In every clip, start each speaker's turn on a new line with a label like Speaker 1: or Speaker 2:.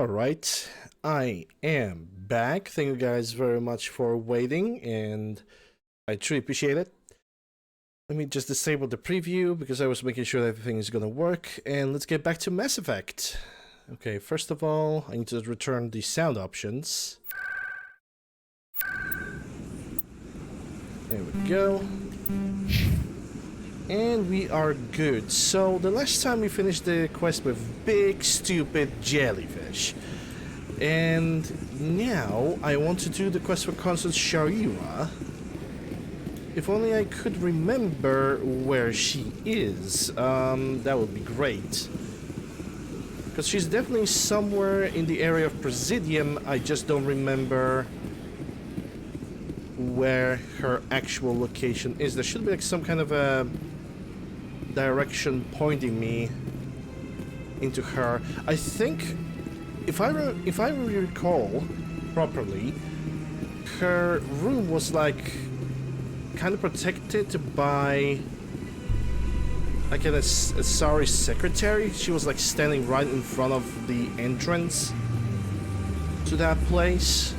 Speaker 1: Alright, I am back. Thank you guys very much for waiting, and I truly appreciate it. Let me just disable the preview because I was making sure that everything is gonna work, and let's get back to Mass Effect. Okay, first of all, I need to return the sound options. There we go. And we are good. So, the last time we finished the quest with big, stupid jellyfish. And now, I want to do the quest for Constance Sharira. If only I could remember where she is. That would be great. Because she's definitely somewhere in the area of Presidium. I just don't remember where her actual location is. There should be like some kind of a direction pointing me into her. I think, if I recall properly, her room was like kind of protected by like a sorry secretary. She was like standing right in front of the entrance to that place.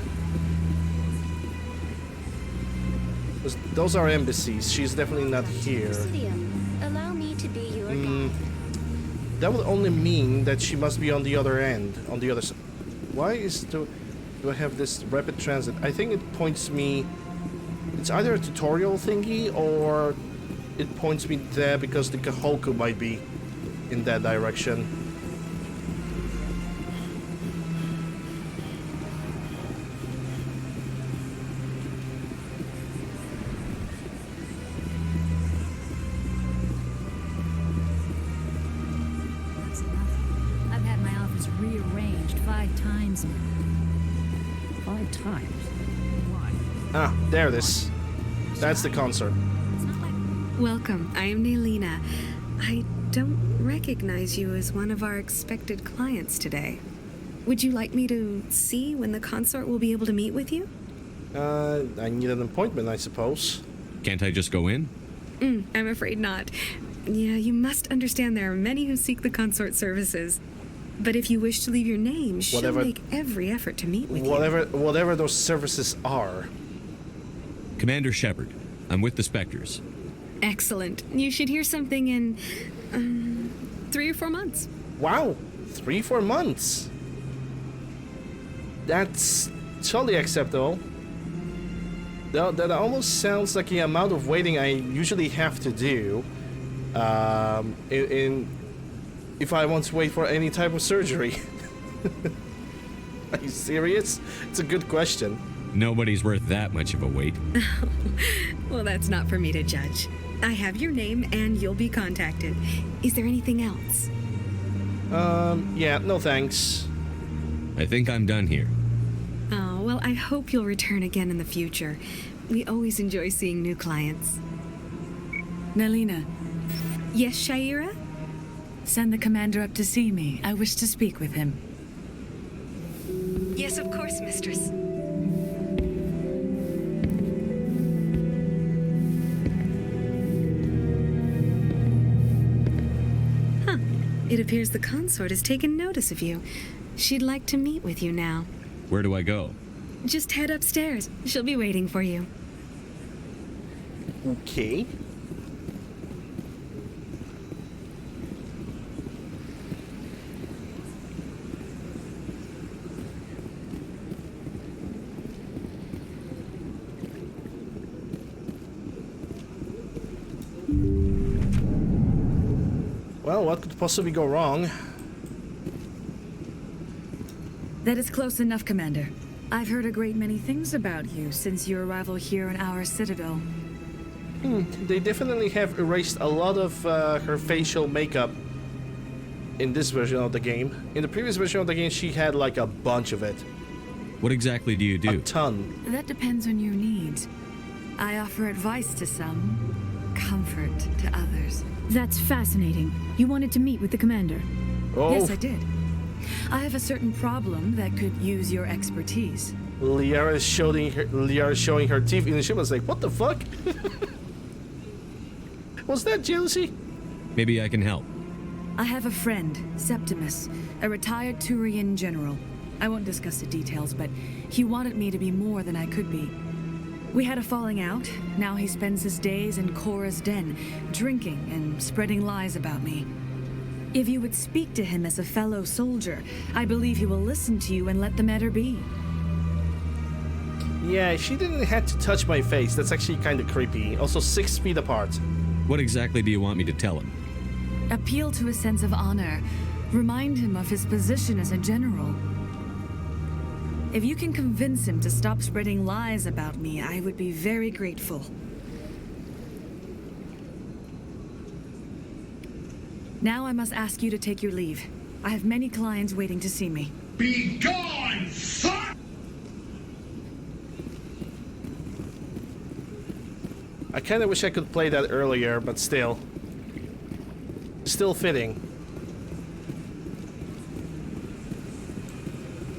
Speaker 1: Those are embassies. She's definitely not here.
Speaker 2: Allow me to be your guide.
Speaker 1: That would only mean that she must be on the other end, on the other side. Why do I have this rapid transit? I think it points me. It's either a tutorial thingy or it points me there because the Kahoku might be in that direction.
Speaker 3: Rearranged 5 times now. 5 times? Why?
Speaker 1: Ah, there it is. That's the concert.
Speaker 4: Welcome, I am Nelina. I don't recognize you as one of our expected clients today. Would you like me to see when the consort will be able to meet with you?
Speaker 1: I need an appointment, I suppose.
Speaker 5: Can't I just go in?
Speaker 4: I'm afraid not. Yeah, you must understand there are many who seek the consort services. But if you wish to leave your name, she'll make every effort to meet with you.
Speaker 1: Whatever those services are.
Speaker 5: Commander Shepard, I'm with the Spectres.
Speaker 4: Excellent. You should hear something in 3 or 4 months.
Speaker 1: Wow, 3-4 months. That's totally acceptable. That almost sounds like the amount of waiting I usually have to do if I want to wait for any type of surgery. Are you serious? It's a good question.
Speaker 5: Nobody's worth that much of a wait.
Speaker 4: Well, that's not for me to judge. I have your name and you'll be contacted. Is there anything else?
Speaker 1: Yeah, no thanks.
Speaker 5: I think I'm done here.
Speaker 4: Oh, well, I hope you'll return again in the future. We always enjoy seeing new clients.
Speaker 3: Nelina,
Speaker 4: Yes, Shaira?
Speaker 3: send the commander up to see me. I wish to speak with him.
Speaker 4: Yes, of course, mistress. Huh. It appears the consort has taken notice of you. She'd like to meet with you now.
Speaker 5: Where do I go?
Speaker 4: Just head upstairs. She'll be waiting for you.
Speaker 1: Okay. Well, what could possibly go wrong?
Speaker 3: That is close enough, Commander. I've heard a great many things about you since your arrival here in our citadel.
Speaker 1: They definitely have erased a lot of her facial makeup in this version of the game. In the previous version of the game, she had like a bunch of it.
Speaker 5: What exactly do you do?
Speaker 1: A ton.
Speaker 3: That depends on your needs. I offer advice to some, comfort to others.
Speaker 6: That's fascinating. You wanted to meet with the commander.
Speaker 1: Oh,
Speaker 3: Yes, I did. I have a certain problem that could use your expertise.
Speaker 1: Liara is showing her teeth in the ship. I was like, what the fuck? Was that jealousy?
Speaker 5: Maybe I can help.
Speaker 3: I have a friend, Septimus, a retired Turian general. I won't discuss the details, but he wanted me to be more than I could be. We had a falling out. Now he spends his days in Cora's den, drinking and spreading lies about me. If you would speak to him as a fellow soldier, I believe he will listen to you and let the matter be.
Speaker 1: Yeah, she didn't have to touch my face. That's actually kind of creepy. Also 6 feet apart.
Speaker 5: What exactly do you want me to tell him?
Speaker 3: Appeal to his sense of honor. Remind him of his position as a general. If you can convince him to stop spreading lies about me, I would be very grateful. Now I must ask you to take your leave. I have many clients waiting to see me.
Speaker 7: Be gone, son!
Speaker 1: I kind of wish I could play that earlier, but still. Still fitting.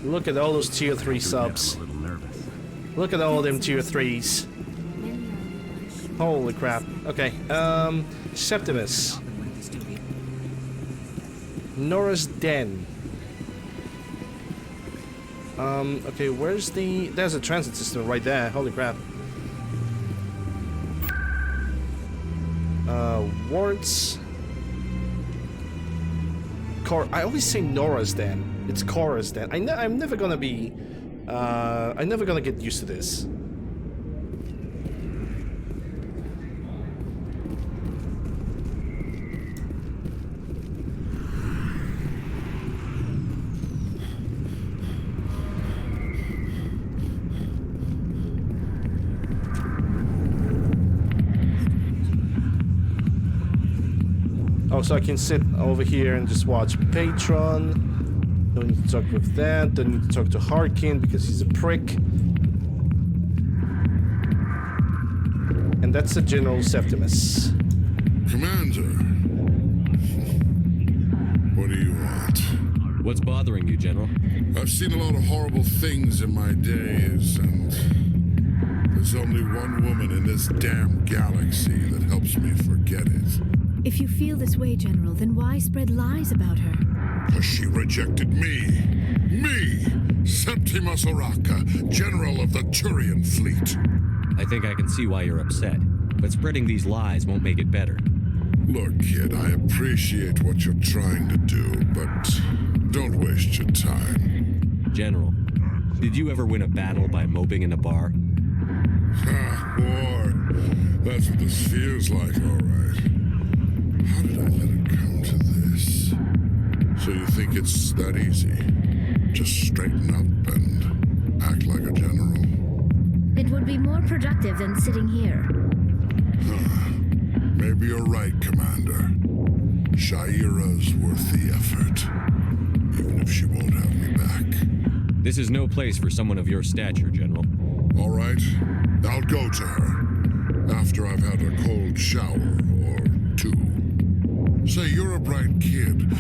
Speaker 1: Look at all those tier 3 subs. Look at all them tier 3s. Holy crap. Okay, Septimus. Nora's Den. Okay, where's the... There's a transit system right there. Holy crap. Wards. I always say Nora's Den. It's Cora's Den. I'm never gonna be... I'm never gonna get used to this. Oh, so I can sit over here and just watch Patron. Don't need to talk with that. Don't need to talk to Harkin because he's a prick. And that's the General Septimus.
Speaker 7: Commander. What do you want?
Speaker 5: What's bothering you, General?
Speaker 7: I've seen a lot of horrible things in my days, and there's only one woman in this damn galaxy that helps me forget it.
Speaker 6: If you feel this way, General, then why spread lies about her?
Speaker 7: Because she rejected me. Me! Septimus Oraka, General of the Turian Fleet.
Speaker 5: I think I can see why you're upset, but spreading these lies won't make it better.
Speaker 7: Look, kid, I appreciate what you're trying to do, but don't waste your time.
Speaker 5: General, did you ever win a battle by moping in a bar?
Speaker 7: Ha, war. That's what this feels like, all right. How did I let it come to this? So you think it's that easy? Just straighten up and act like a general?
Speaker 2: It would be more productive than sitting here.
Speaker 7: Maybe you're right, Commander. Shaira's worth the effort. Even if she won't have me back.
Speaker 5: This is no place for someone of your stature, General.
Speaker 7: All right, I'll go to her. After I've had a cold shower or 2. Say, you're a bright kid.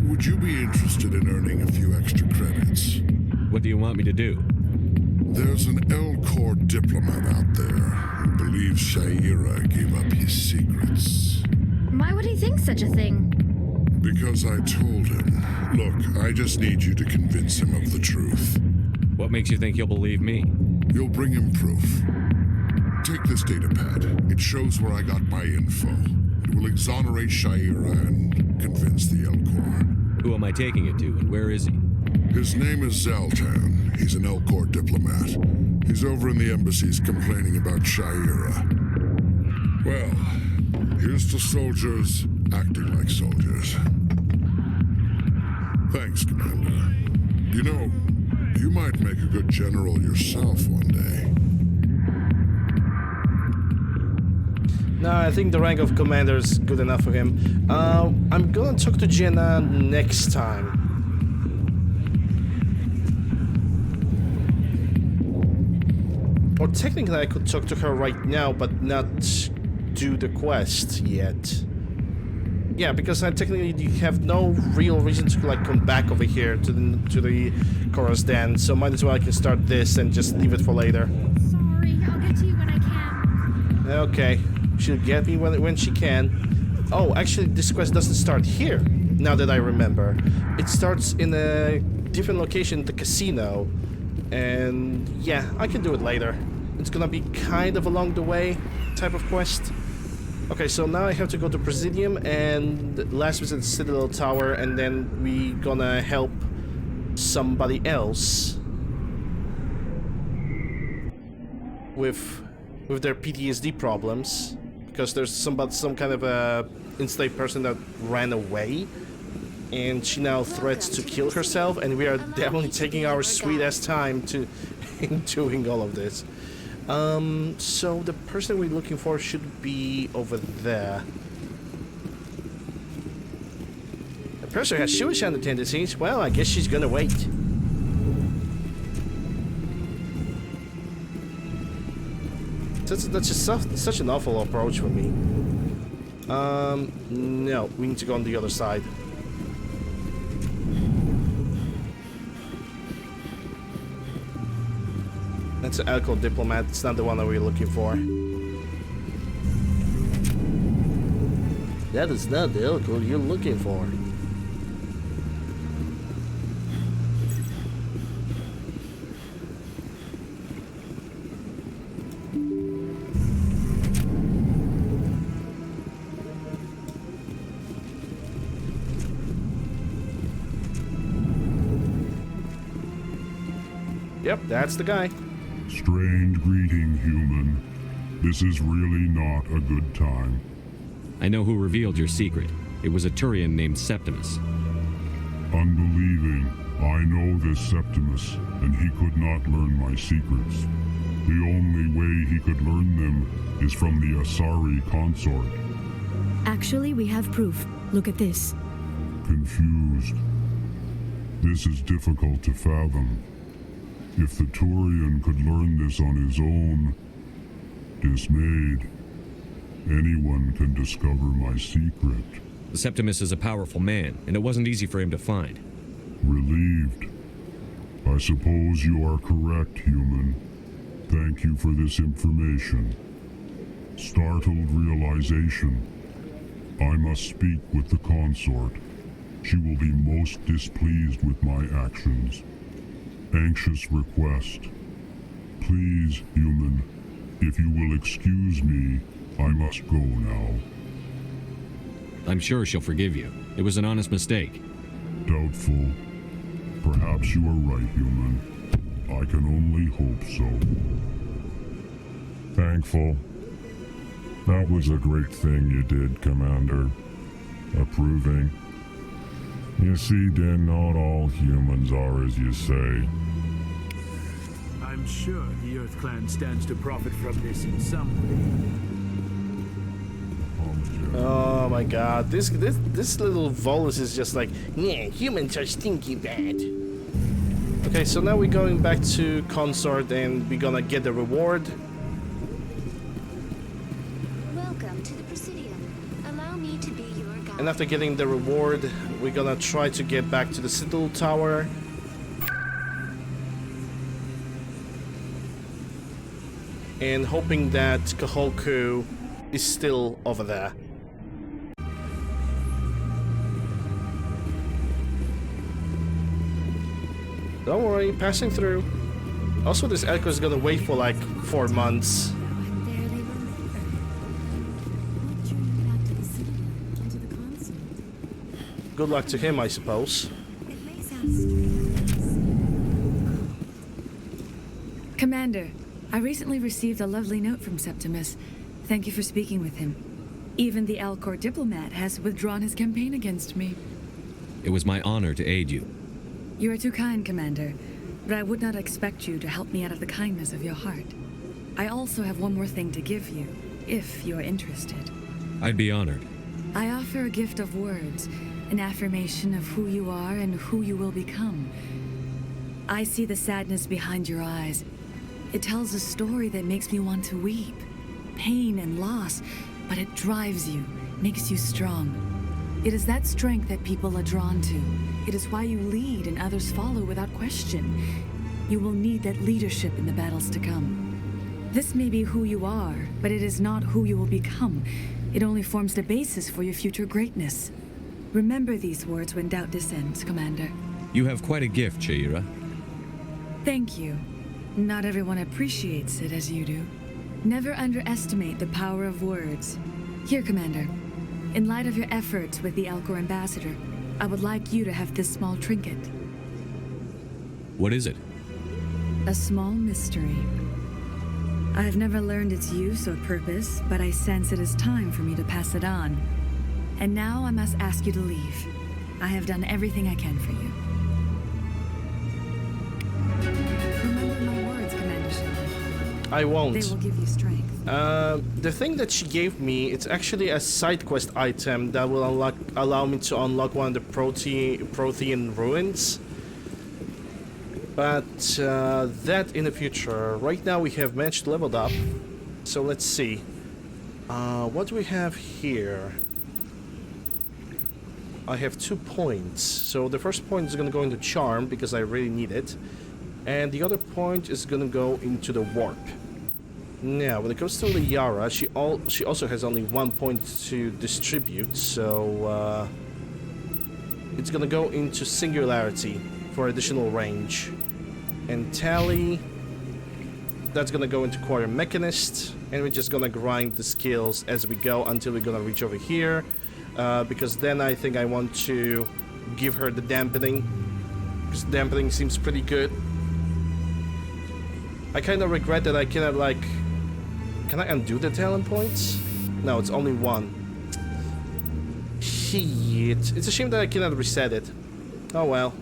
Speaker 7: Would you be interested in earning a few extra credits?
Speaker 5: What do you want me to do?
Speaker 7: There's an L-Corps diplomat out there who believes Shaira gave up his secrets.
Speaker 2: Why would he think such a thing?
Speaker 7: Because I told him. Look, I just need you to convince him of the truth.
Speaker 5: What makes you think he'll believe me?
Speaker 7: You'll bring him proof. Take this data pad. It shows where I got my info. It will exonerate Shaira and convince the L-Corps.
Speaker 5: Who am I taking it to, and where is he?
Speaker 7: His name is Zaltan. He's an L-Corps diplomat. He's over in the embassies complaining about Shaira. Well, here's to soldiers acting like soldiers. Thanks, Commander. You know, you might make a good general yourself one day.
Speaker 1: No, I think the rank of commander is good enough for him. I'm gonna talk to Jenna next time. Or technically I could talk to her right now, but not do the quest yet. Yeah, because I technically have no real reason to like come back over here to the Cora's Den, so might as well I can start this and just leave it for later.
Speaker 2: Sorry, I'll get to you when I can.
Speaker 1: Okay, she'll get me when she can. Oh, actually, this quest doesn't start here. Now that I remember, it starts in a different location, the casino. And yeah, I can do it later. It's gonna be kind of along the way type of quest. Okay, so now I have to go to Presidium and last visit the Citadel Tower, and then we gonna help somebody else with their PTSD problems, because there's some kind of a enslaved person that ran away, and she now threats to kill herself, and we are definitely taking our sweet ass time to in doing all of this. So the person we're looking for should be over there. The person has suicidal tendencies. Well, I guess she's gonna wait. That's just such an awful approach for me. No, we need to go on the other side. That's an alcohol diplomat. It's not the one that we're looking for. That is not the alcohol you're looking for. Yep, that's the guy.
Speaker 7: Strange greeting, human. This is really not a good time.
Speaker 5: I know who revealed your secret. It was a Turian named Septimus.
Speaker 7: Unbelieving. I know this Septimus, and he could not learn my secrets. The only way he could learn them is from the Asari consort.
Speaker 6: Actually, we have proof. Look at this.
Speaker 7: Confused. This is difficult to fathom. If the Turian could learn this on his own, dismayed, anyone can discover my secret.
Speaker 5: Septimus is a powerful man, and it wasn't easy for him to find.
Speaker 7: Relieved. I suppose you are correct, human. Thank you for this information. Startled realization. I must speak with the consort. She will be most displeased with my actions. Anxious request. Please, human, if you will excuse me, I must go now.
Speaker 5: I'm sure she'll forgive you. It was an honest mistake.
Speaker 7: Doubtful. Perhaps you are right, human. I can only hope so. Thankful. That was a great thing you did, Commander. Approving. You see, Din, not all humans are as you say.
Speaker 8: I'm sure the Earth Clan stands to profit from this in some way.
Speaker 1: Oh my god, this little Volus is just like, yeah, humans are stinky bad. Okay, so now we're going back to Consort and we're gonna get the reward.
Speaker 2: Welcome to the Presidium. Allow me to be your guide.
Speaker 1: And after getting the reward, we're gonna try to get back to the Citadel Tower. And hoping that Kahoku is still over there. Don't worry, passing through. Also, this Echo is gonna wait for like 4 months. Good luck to him, I suppose.
Speaker 3: Commander, I recently received a lovely note from Septimus. Thank you for speaking with him. Even the Alcor diplomat has withdrawn his campaign against me.
Speaker 5: It was my honor to aid you.
Speaker 3: You are too kind, Commander, but I would not expect you to help me out of the kindness of your heart. I also have one more thing to give you, if you are interested.
Speaker 5: I'd be honored.
Speaker 3: I offer a gift of words, an affirmation of who you are and who you will become. I see the sadness behind your eyes. It tells a story that makes me want to weep. Pain and loss, but it drives you, makes you strong. It is that strength that people are drawn to. It is why you lead and others follow without question. You will need that leadership in the battles to come. This may be who you are, but it is not who you will become. It only forms the basis for your future greatness. Remember these words when doubt descends, Commander.
Speaker 5: You have quite a gift, Shaira.
Speaker 3: Thank you. Not everyone appreciates it as you do. Never underestimate the power of words. Here, Commander. In light of your efforts with the Alcor ambassador, I would like you to have this small trinket.
Speaker 5: What is it?
Speaker 3: A small mystery. I have never learned its use or purpose, but I sense it is time for me to pass it on. And now I must ask you to leave. I have done everything I can for you. Remember my words, Commander Shaira.
Speaker 1: I won't.
Speaker 3: They will give you strength.
Speaker 1: The thing that she gave me, it's actually a side quest item that will allow me to unlock one of the Prothean ruins. But that in the future. Right now we have managed to level up. So let's see. What do we have here? I have 2 points. So the first point is going to go into Charm because I really need it. And the other point is going to go into the Warp. Now, when it comes to Liara, she also has only 1 point to distribute. So it's going to go into Singularity for additional range. And Tally, that's gonna go into Quarter Mechanist, and we're just gonna grind the skills as we go until we're gonna reach over here, because then I think I want to give her the dampening, because dampening seems pretty good. I kind of regret that I cannot, like, can I undo the talent points? No, it's only 1. Shit, it's a shame that I cannot reset it. Oh well,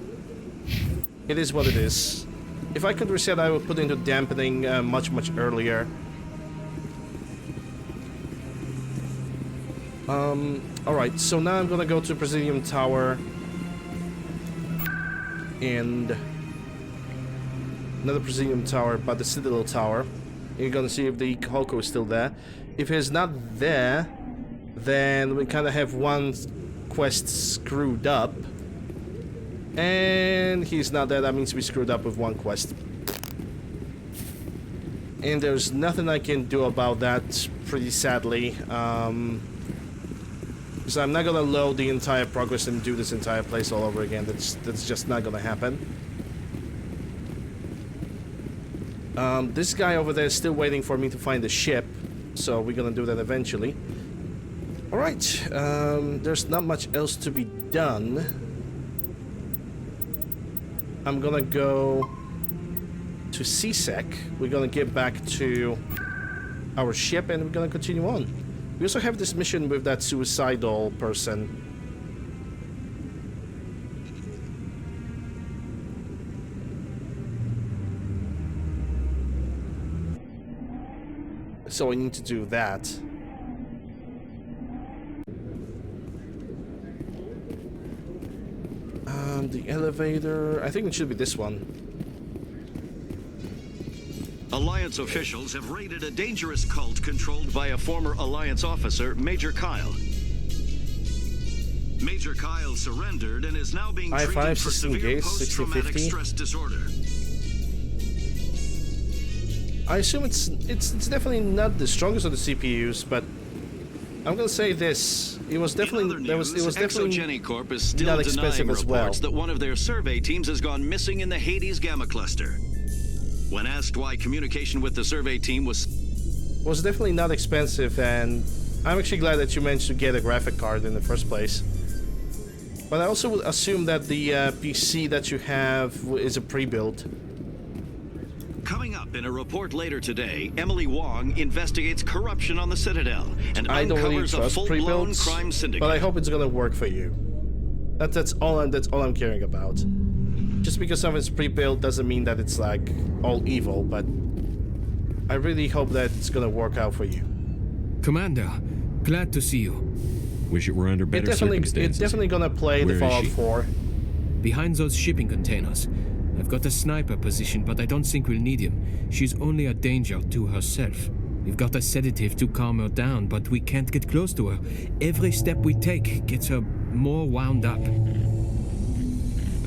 Speaker 1: it is what it is. If I could reset, I would put into dampening much earlier. Alright, so now I'm gonna go to Presidium Tower. And another Presidium Tower, but the Citadel Tower. And you're gonna see if the Holko is still there. If it's not there, then we kind of have one quest screwed up. And he's not there, that means we screwed up with one quest. And there's nothing I can do about that, pretty sadly. Because I'm not gonna load the entire progress and do this entire place all over again. That's just not gonna happen. This guy over there is still waiting for me to find the ship. So we're gonna do that eventually. Alright, there's not much else to be done. I'm gonna go to CSEC. We're gonna get back to our ship and we're gonna continue on. We also have this mission with that suicidal person. So I need to do that. The elevator, I think it should be this one.
Speaker 9: Alliance officials have raided a dangerous cult controlled by a former Alliance officer, Major Kyle. Major Kyle surrendered and is now being treated for severe post-traumatic stress disorder.
Speaker 1: I assume it's definitely not the strongest of the CPUs, but I'm gonna say this: it was definitely
Speaker 9: Exogeny Corp is still
Speaker 1: not expensive
Speaker 9: denying
Speaker 1: as well.
Speaker 9: reports that one of their survey teams has gone missing in the Hades Gamma Cluster. When asked why communication with the survey team was
Speaker 1: definitely not expensive, and I'm actually glad that you managed to get a graphic card in the first place. But I also would assume that the PC that you have is a pre-built.
Speaker 9: Coming up in a report later today, Emily Wong investigates corruption on the Citadel and
Speaker 1: I don't really
Speaker 9: uncovers a
Speaker 1: trust
Speaker 9: full-blown
Speaker 1: pre-builds,
Speaker 9: crime syndicate.
Speaker 1: but I hope it's gonna work for you. That's all I'm caring about. Just because something's pre-built doesn't mean that it's like all evil, but I really hope that it's gonna work out for you.
Speaker 10: Commander, glad to see you.
Speaker 5: Wish it were under better circumstances.
Speaker 1: It's definitely gonna play
Speaker 5: Where
Speaker 1: the
Speaker 5: is
Speaker 1: Fallout
Speaker 5: she?
Speaker 1: 4.
Speaker 10: Behind those shipping containers. I've got a sniper position, but I don't think we'll need him. She's only a danger to herself. We've got a sedative to calm her down, but we can't get close to her. Every step we take gets her more wound up.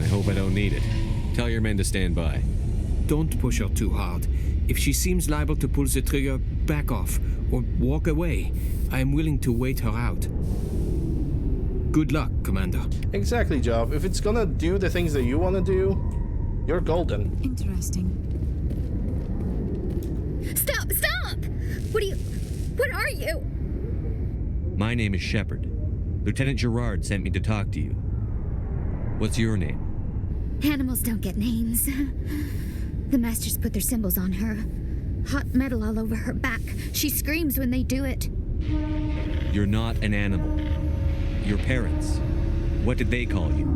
Speaker 5: I hope I don't need it. Tell your men to stand by.
Speaker 10: Don't push her too hard. If she seems liable to pull the trigger, back off or walk away. I am willing to wait her out. Good luck, Commander.
Speaker 1: Exactly, Job. If it's gonna do the things that you wanna do, you're golden.
Speaker 6: Interesting.
Speaker 2: Stop! Stop! What are you?
Speaker 5: My name is Shepard. Lieutenant Gerard sent me to talk to you. What's your name?
Speaker 2: Animals don't get names. The Masters put their symbols on her. Hot metal all over her back. She screams when they do it.
Speaker 5: You're not an animal. Your parents. What did they call you?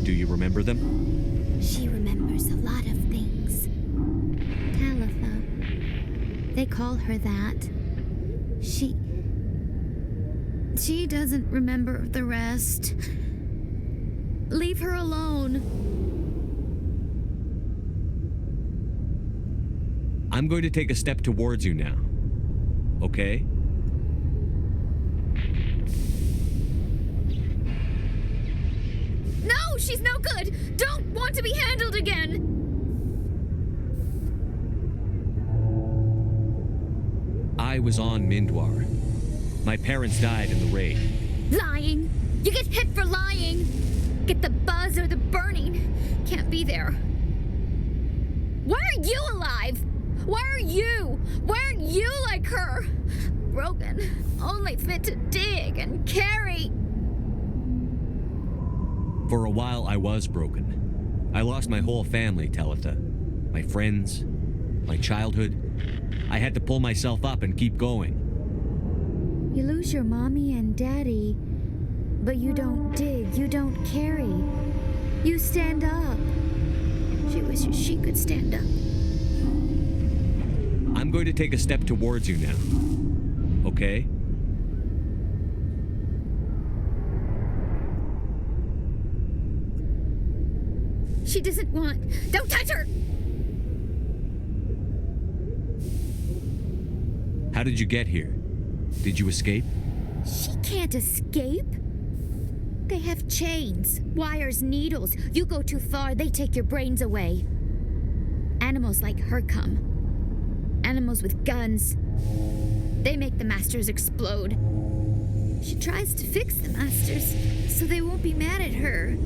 Speaker 5: Do you remember them?
Speaker 2: She remembers a lot of things. Talitha. They call her that. She doesn't remember the rest. Leave her alone.
Speaker 5: I'm going to take a step towards you now. Okay?
Speaker 2: No, she's no good. Don't want to be handled again.
Speaker 5: I was on Mindwar. My parents died in the raid.
Speaker 2: Lying. You get hit for lying. Get the buzz or the burning. Can't be there. Why are you alive? Why are you? Why aren't you like her? Broken. Only fit to dig and carry.
Speaker 5: For a while, I was broken. I lost my whole family, Talitha. My friends, my childhood. I had to pull myself up and keep going.
Speaker 2: You lose your mommy and daddy, but you don't dig, you don't carry. You stand up. She wishes she could stand up.
Speaker 5: I'm going to take a step towards you now. Okay?
Speaker 2: She doesn't want... Don't touch her!
Speaker 5: How did you get here? Did you escape?
Speaker 2: She can't escape. They have chains, wires, needles. You go too far, they take your brains away. Animals like her come. Animals with guns. They make the Masters explode. She tries to fix the Masters so they won't be mad at her.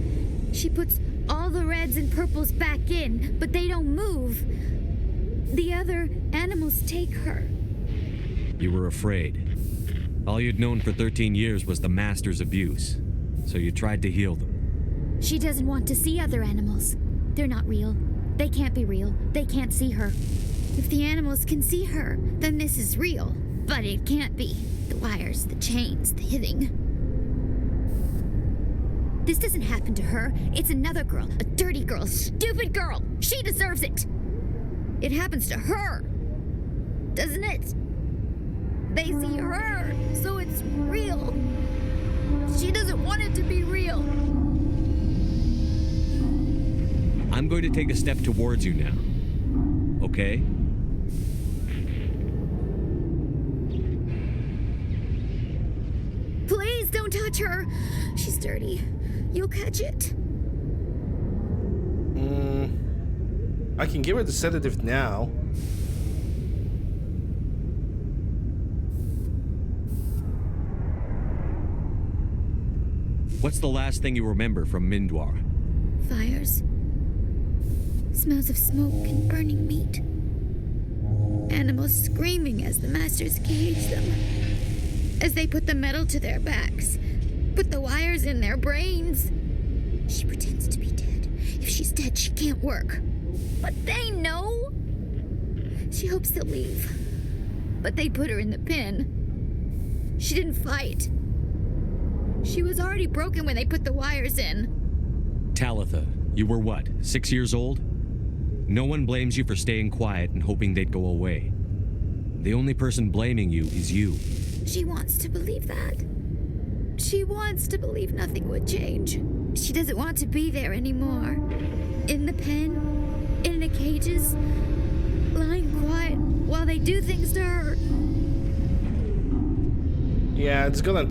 Speaker 2: She puts all the reds and purples back in, but they don't move. The other animals take her.
Speaker 5: You were afraid. All you'd known for 13 years was the Master's abuse, so you tried to heal them.
Speaker 2: She doesn't want to see other animals. They're not real. They can't be real. They can't see her. If the animals can see her, then this is real. But it can't be. The wires, the chains, the hitting. This doesn't happen to her. It's another girl. A dirty girl. Stupid girl. She deserves it. It happens to her. Doesn't it? They see her, so it's real. She doesn't want it to be real.
Speaker 5: I'm going to take a step towards you now. Okay?
Speaker 2: Please don't touch her. She's dirty. You'll catch it.
Speaker 1: I can give her the sedative now.
Speaker 5: What's the last thing you remember from Mindwar?
Speaker 2: Fires. Smells of smoke and burning meat. Animals screaming as the Masters cage them. As they put the metal to their backs. Put the wires in their brains. She pretends to be dead. If she's dead, she can't work. But they know. She hopes they'll leave. But they put her in the pen. She didn't fight. She was already broken when they put the wires in.
Speaker 5: Talitha, you were what, 6 years old? No one blames you for staying quiet and hoping they'd go away. The only person blaming you is you.
Speaker 2: She wants to believe that. She wants to believe nothing would change. She doesn't want to be there anymore. In the pen, in the cages, lying quiet while they do things to her.
Speaker 1: Yeah, it's gonna...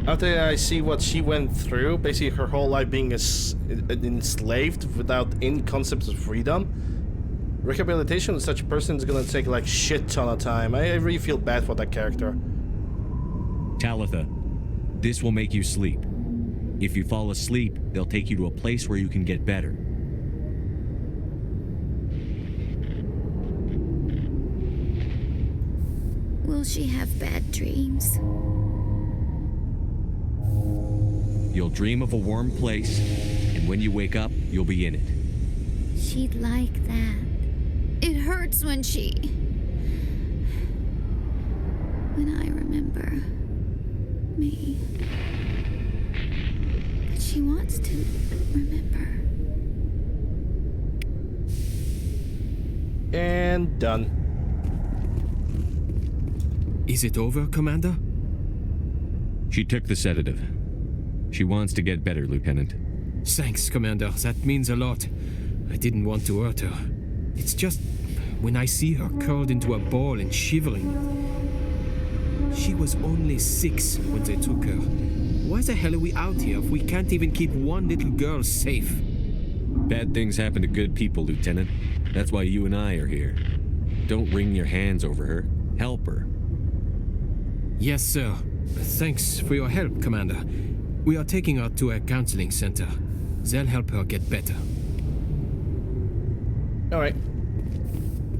Speaker 1: After I see what she went through, basically her whole life being enslaved without any concepts of freedom, rehabilitation of such a person is gonna take like shit ton of time. I really feel bad for that character.
Speaker 5: Talitha, This will make you sleep. If you fall asleep, they'll take you to a place where you can get better.
Speaker 2: Will she have bad dreams?
Speaker 5: You'll dream of a warm place, and when you wake up, you'll be in it.
Speaker 2: She'd like that. It hurts when I remember me. But she wants to remember.
Speaker 1: And done.
Speaker 10: Is it over, Commander?
Speaker 5: She took the sedative. She wants to get better, Lieutenant.
Speaker 10: Thanks, Commander. That means a lot. I didn't want to hurt her. It's just when I see her curled into a ball and shivering. She was only 6 when they took her. Why the hell are we out here if we can't even keep one little girl safe?
Speaker 5: Bad things happen to good people, Lieutenant. That's why you and I are here. Don't wring your hands over her. Help her.
Speaker 10: Yes, sir. Thanks for your help, Commander. We are taking her to a counseling center. They'll help her get better.
Speaker 1: Alright.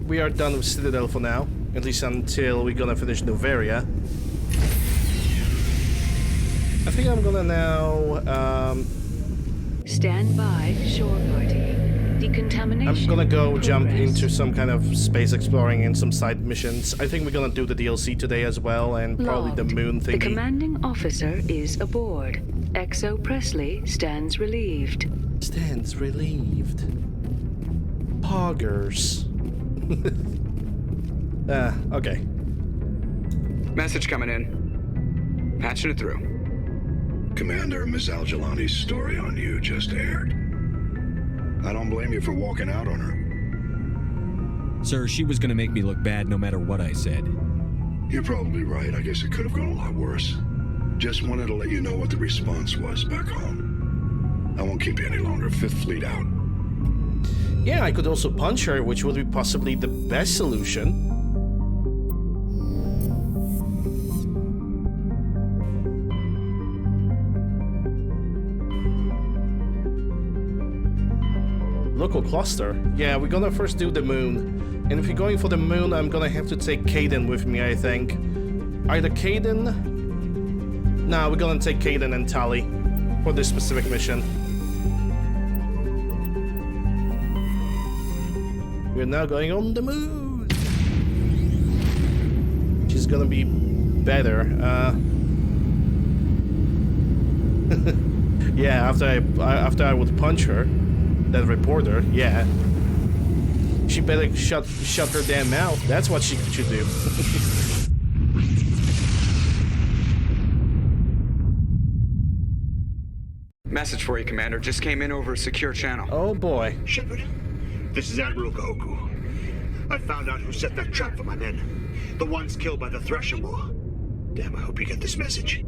Speaker 1: We are done with Citadel for now. At least until we're gonna finish Novaria. I think I'm gonna now,
Speaker 11: Stand by, shore party. Decontamination.
Speaker 1: I'm gonna go jump
Speaker 11: progress.
Speaker 1: into some kind of space exploring and some side missions. I think we're gonna do the DLC today as well, and probably the
Speaker 11: Logged.
Speaker 1: moon
Speaker 11: The
Speaker 1: thingy.
Speaker 11: commanding officer is aboard. Exo Presley stands relieved.
Speaker 1: Stands relieved. Poggers. Okay.
Speaker 12: Message coming in. Patching it through.
Speaker 13: Commander, Miss Al-Jalani's story on you just aired. I don't blame you for walking out on her.
Speaker 5: Sir, she was gonna make me look bad no matter what I said.
Speaker 13: You're probably right. I guess it could have gone a lot worse. Just wanted to let you know what the response was back home. I won't keep you any longer. Fifth Fleet out.
Speaker 1: Yeah, I could also punch her, which would be possibly the best solution. Local cluster. Yeah, we're gonna first do the moon. And if you're going for the moon, I'm gonna have to take Caden with me, I think. Either Caden... Nah, we're gonna take Caden and Tali for this specific mission. We're now going on the moon! She's gonna be better. Yeah, after I would punch her, that reporter, yeah. She better shut her damn mouth. That's what she should do.
Speaker 12: Message for you, Commander. Just came in over a secure channel.
Speaker 1: Oh boy.
Speaker 14: Shepard, this is Admiral Kahoku. I found out who set that trap for my men. The ones killed by the Thresher War. Damn, I hope you get this message.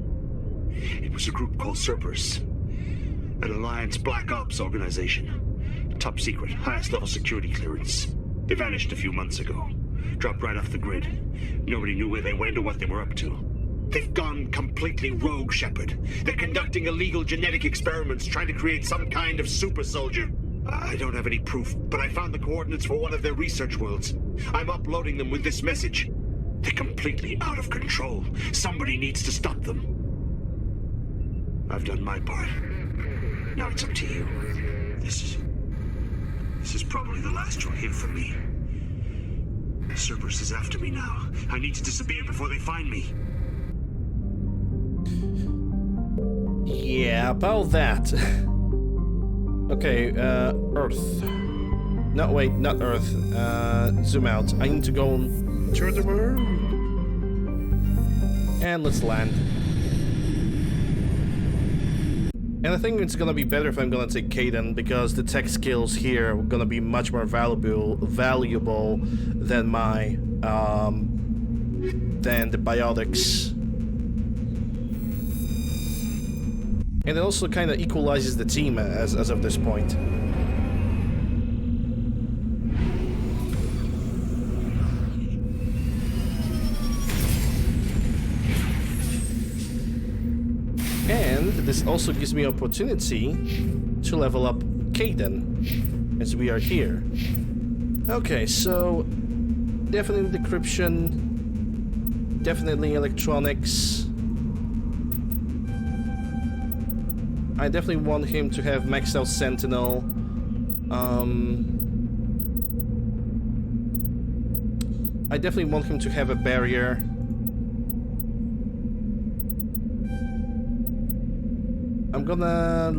Speaker 14: It was a group called Cerberus. An Alliance Black Ops organization. Top secret, highest level security clearance. They vanished a few months ago. Dropped right off the grid. Nobody knew where they went or what they were up to. They've gone completely rogue, Shepard. They're conducting illegal genetic experiments, trying to create some kind of super soldier. I don't have any proof, but I found the coordinates for one of their research worlds. I'm uploading them with this message. They're completely out of control. Somebody needs to stop them. I've done my part. Now it's up to you. This is probably the last you'll hear from me. Cerberus is after me now. I need to disappear before they find me.
Speaker 1: Yeah, about that. Okay, Earth. No, wait, not Earth. Zoom out. I need to go on to the moon. And let's land. And I think it's gonna be better if I'm gonna take Caden, because the tech skills here are gonna be much more valuable than my than the biotics. And it also kind of equalizes the team as of this point. this also gives me opportunity to level up Caden, as we are here. Okay, so definitely decryption, definitely electronics. I definitely want him to have maxed out Sentinel. I definitely want him to have a barrier. I'm gonna...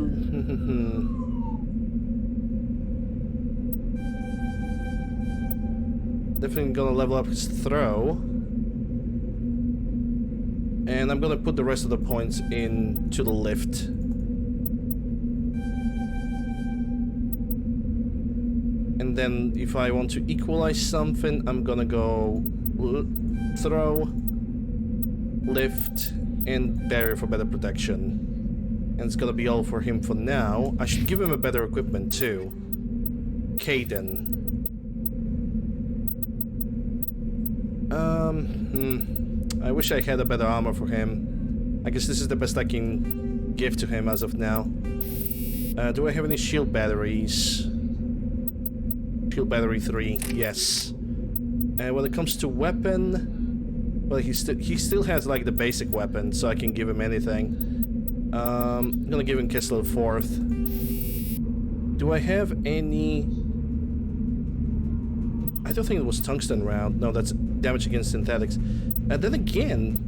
Speaker 1: definitely gonna level up his throw. And I'm gonna put the rest of the points into the lift. And then if I want to equalize something, I'm gonna go throw, lift, and barrier for better protection. And it's gonna be all for him for now. I should give him a better equipment too. Caden. I wish I had a better armor for him. I guess this is the best I can give to him as of now. Do I have any shield batteries? Shield battery 3, yes. When it comes to weapon, well, he still has like the basic weapon, so I can give him anything. I'm gonna give him Kessler 4th. Do I have any? I don't think it was tungsten round. No, that's damage against synthetics. Then again,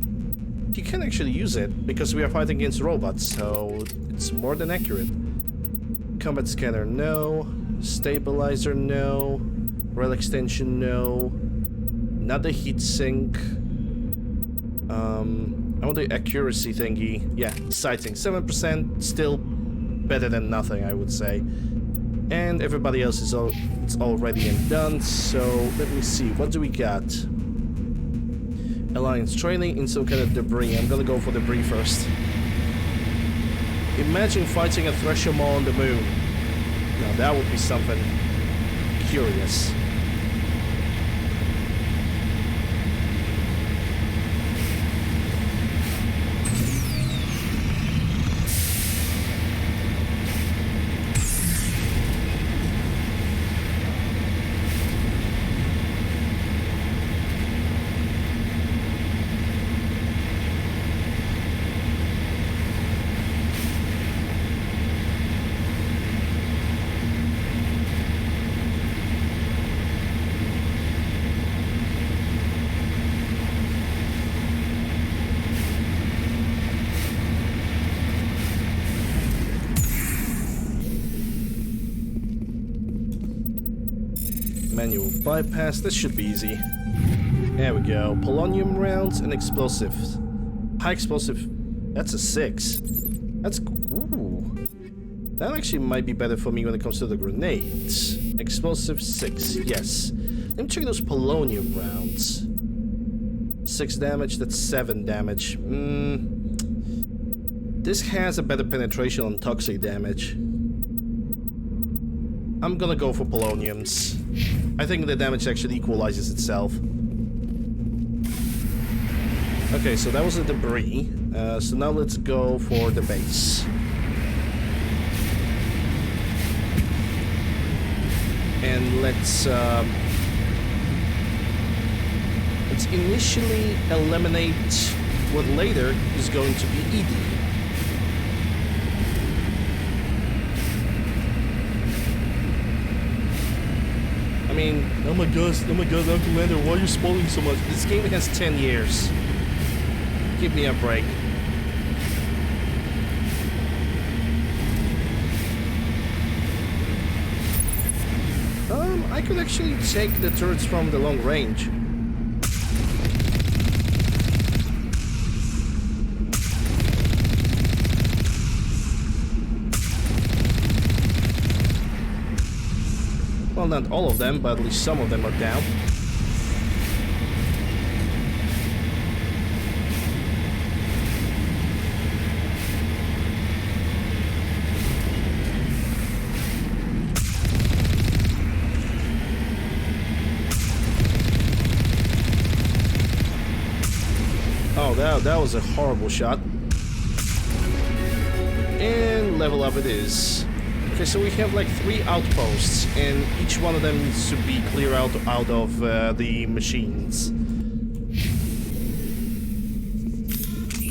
Speaker 1: you can actually use it because we are fighting against robots, so it's more than accurate. Combat scanner, no. Stabilizer, no. Rail extension, no. Not the heatsink. I want the accuracy thingy. Yeah, sighting. 7%, still better than nothing, I would say. And everybody else is it's already and done, so let me see. What do we got? Alliance training in some kind of debris. I'm gonna go for debris first. Imagine fighting a Thresher Maw on the moon. Now that would be something curious. Manual bypass, this should be easy. There we go. Polonium rounds and explosives. High explosive, that's a 6. That's... ooh. That actually might be better for me when it comes to the grenades. Explosive 6, yes. Let me check those polonium rounds. 6 damage, that's 7 damage. This has a better penetration on toxic damage. I'm gonna go for poloniums. I think the damage actually equalizes itself. Okay, so that was the debris. So now let's go for the base. And let's initially eliminate what later is going to be Edie. I mean, oh my god, UncleLander, why are you spoiling so much? This game has 10 years. Give me a break. I could actually take the turrets from the long range. Well, not all of them, but at least some of them are down. Oh, that was a horrible shot. And level up it is. Okay, so we have like 3 outposts, and each one of them needs to be clear out of the machines.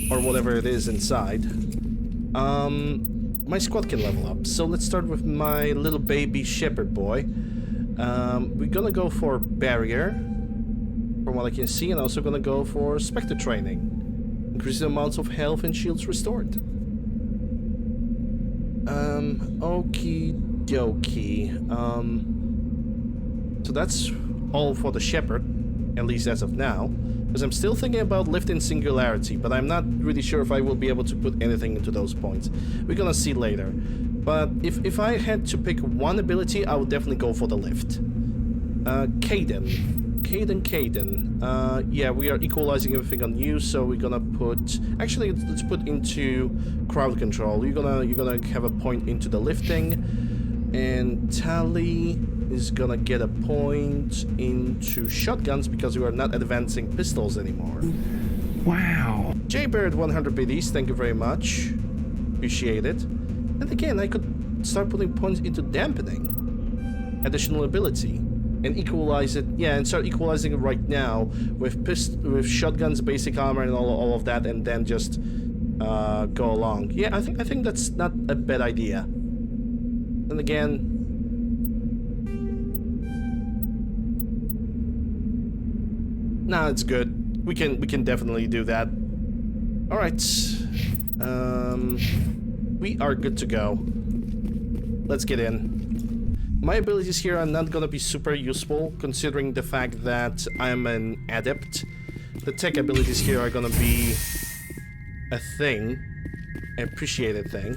Speaker 1: Or whatever it is inside. My squad can level up, so let's start with my little baby shepherd boy. We're gonna go for barrier, from what I can see, and also gonna go for Spectre training. Increase the amounts of health and shields restored. Okie dokie. So that's all for the shepherd, at least as of now. Because I'm still thinking about lifting singularity, but I'm not really sure if I will be able to put anything into those points. We're gonna see later. But if I had to pick one ability, I would definitely go for the lift. Caden. Yeah, we are equalizing everything on you, so we're gonna put... Actually, let's put into crowd control. You're gonna have a point into the lifting, and Tally is gonna get a point into shotguns because we are not advancing pistols anymore.
Speaker 15: Wow.
Speaker 1: Jaybird 100 BDs, thank you very much. Appreciate it. And again, I could start putting points into dampening. Additional ability. And equalize it, yeah, and start equalizing it right now with shotguns, basic armor, and all of that, and then just go along. Yeah, I think that's not a bad idea. And again, nah, it's good. We can definitely do that. All right, we are good to go. Let's get in. My abilities here are not gonna be super useful, considering the fact that I'm an adept. The tech abilities here are gonna be a thing, an appreciated thing.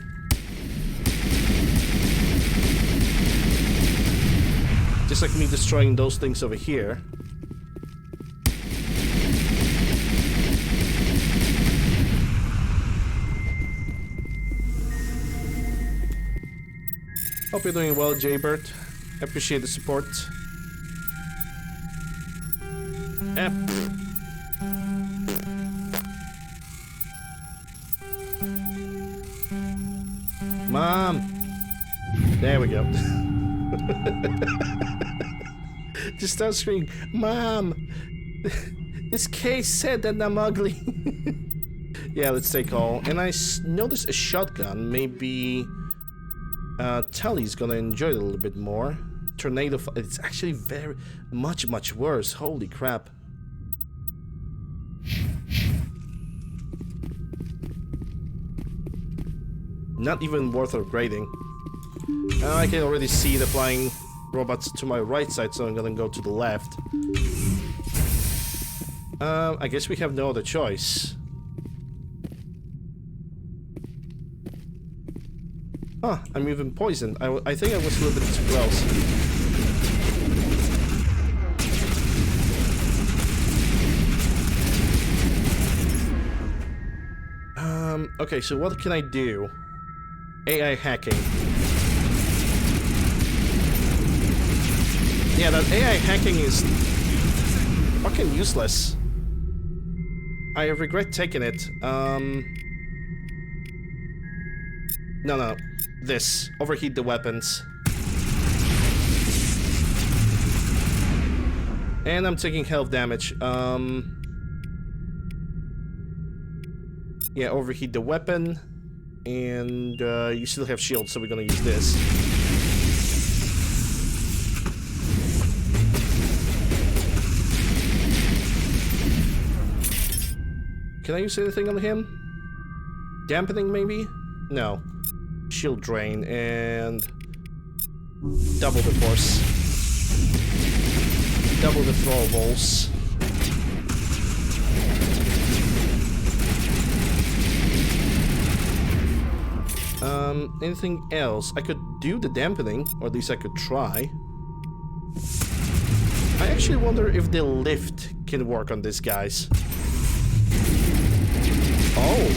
Speaker 1: Just like me destroying those things over here. Hope you're doing well, Jaybird. I appreciate the support. Mom! There we go. Just start screaming, Mom! This case said that I'm ugly. Yeah, let's take all. And I noticed a shotgun, maybe... Tally's gonna enjoy it a little bit more. Tornado, it's actually very much worse. Holy crap. Not even worth upgrading. I can already see the flying robots to my right side, so I'm gonna go to the left. I guess we have no other choice. Huh, I'm even poisoned. I think I was a little bit too close. Okay, so what can I do? AI hacking. Yeah, that AI hacking is fucking useless. I regret taking it. No. This. Overheat the weapons. And I'm taking health damage. Yeah, overheat the weapon. And you still have shield, so we're gonna use this. Can I use anything on him? Dampening, maybe? No. Shield drain and double the force. Double the throwables. Anything else? I could do the dampening, or at least I could try. I actually wonder if the lift can work on these guys. Oh.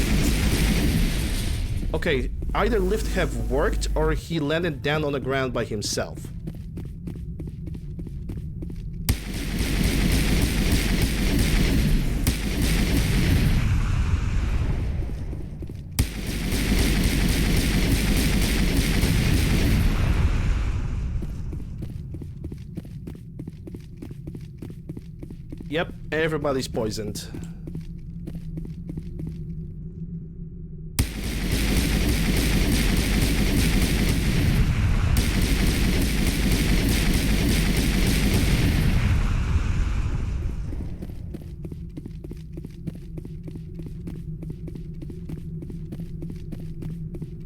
Speaker 1: Okay, either lift have worked or he landed down on the ground by himself. Yep, everybody's poisoned.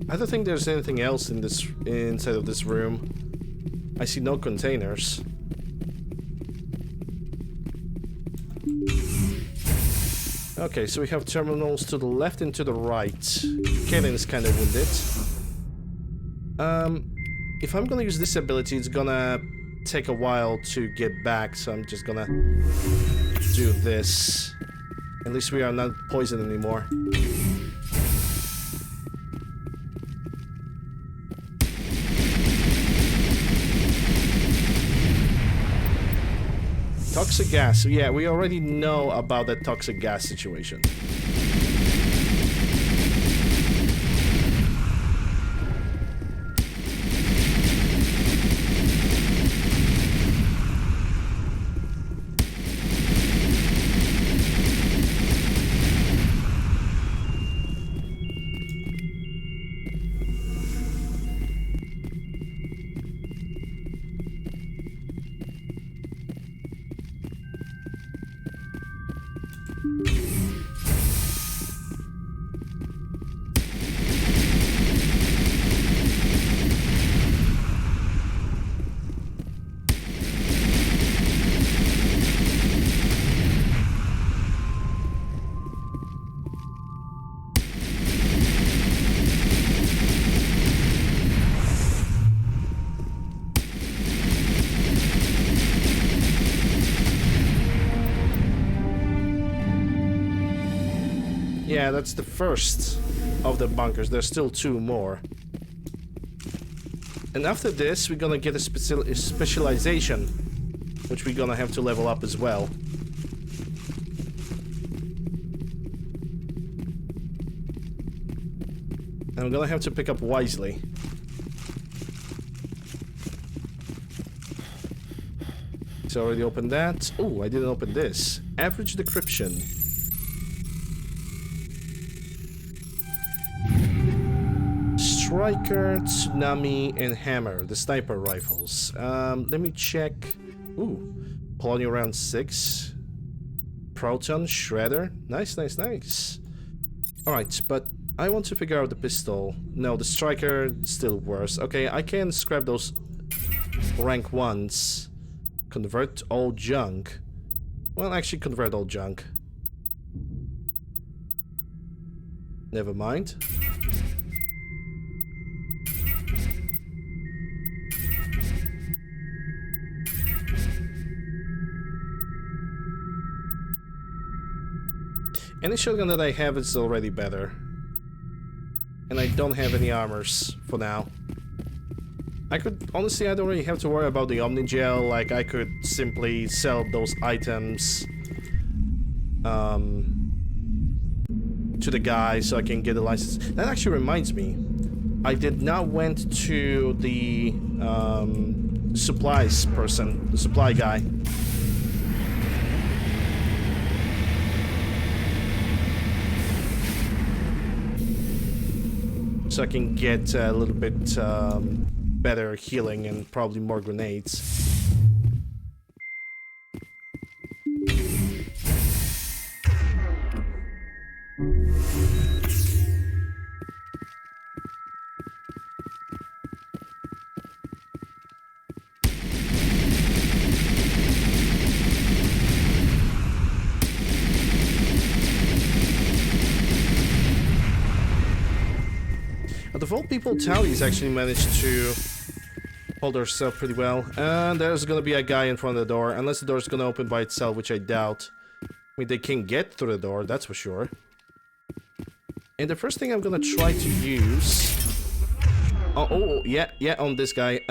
Speaker 1: I don't think there's anything else in this inside of this room. I see no containers. Okay, so we have terminals to the left and to the right. Kaden is kind of wounded. If I'm gonna use this ability, it's gonna take a while to get back, so I'm just gonna do this. At least we are not poisoned anymore. Toxic gas. Yeah, we already know about that toxic gas situation. Yeah, that's the first of the bunkers. There's still 2 more. And after this, we're gonna get a specialization, which we're gonna have to level up as well. And I'm gonna have to pick up wisely. So I already opened that. Oh, I didn't open this. Average decryption. Striker, Tsunami, and Hammer, the sniper rifles. Let me check. Ooh, Polonium round 6. Proton, Shredder. Nice, nice, nice. Alright, but I want to figure out the pistol. No, the Striker, still worse. Okay, I can scrap those rank 1s. Convert all junk. Well, actually convert all junk. Never mind. Any shotgun that I have is already better. And I don't have any armors for now. I could, honestly, I don't really have to worry about the Omni Gel. Like, I could simply sell those items to the guy so I can get a license. That actually reminds me, I did not went to the supplies person, the supply guy. So I can get a little bit better healing and probably more grenades. The Vault People Tallies actually managed to hold herself pretty well. And there's gonna be a guy in front of the door, unless the door's gonna open by itself, which I doubt. I mean, they can get through the door, that's for sure. And the first thing I'm gonna try to use... yeah, on this guy.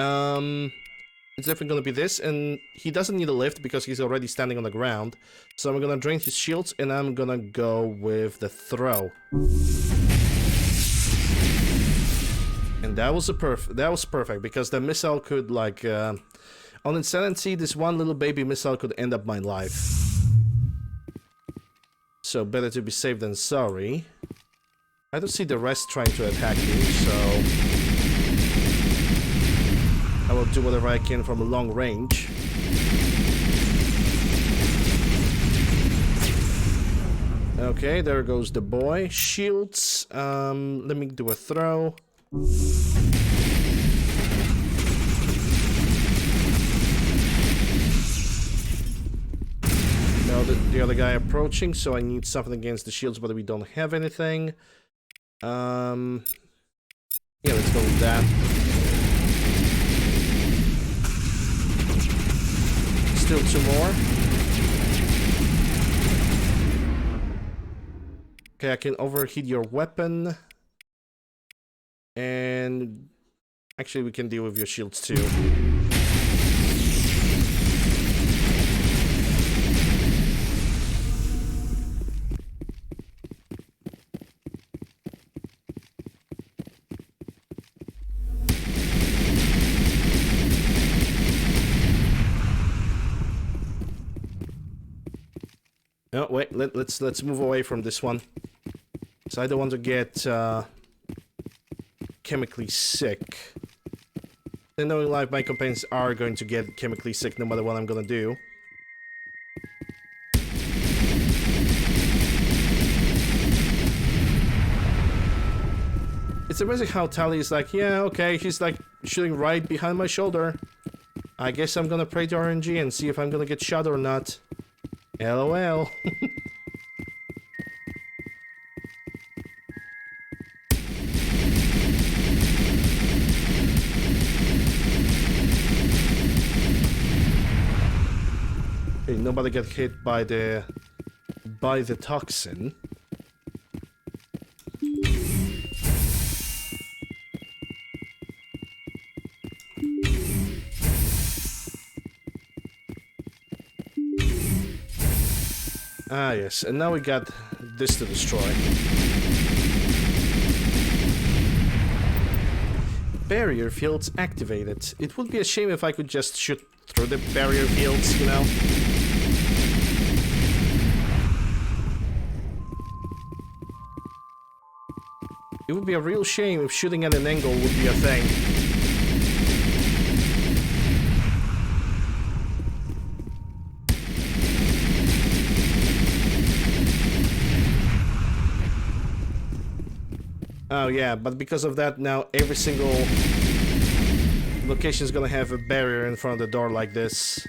Speaker 1: It's definitely gonna be this, and he doesn't need a lift because he's already standing on the ground. So I'm gonna drain his shields, and I'm gonna go with the throw. And that was perfect because the missile could, like, on Insanity, this one little baby missile could end up my life. So better to be safe than sorry. I don't see the rest trying to attack me, so I will do whatever I can from a long range. Okay, there goes the boy. Shields. Let me do a throw. Now the other guy approaching, so I need something against the shields, but we don't have anything. Yeah, let's go with that. Still 2 more. Okay, I can overheat your weapon. And actually we can deal with your shields too. Oh wait, let's move away from this one. So I don't want to get chemically sick. Then knowing life, my companions are going to get chemically sick no matter what I'm gonna do. It's amazing how Tali is like, yeah, okay, she's like shooting right behind my shoulder. I guess I'm gonna pray to RNG and see if I'm gonna get shot or not. LOL. Okay, nobody got hit by the toxin. Ah, yes, and now we got this to destroy. Barrier fields activated. It would be a shame if I could just shoot through the barrier fields, you know? It would be a real shame if shooting at an angle would be a thing. Oh yeah, but because of that now every single location is gonna have a barrier in front of the door like this.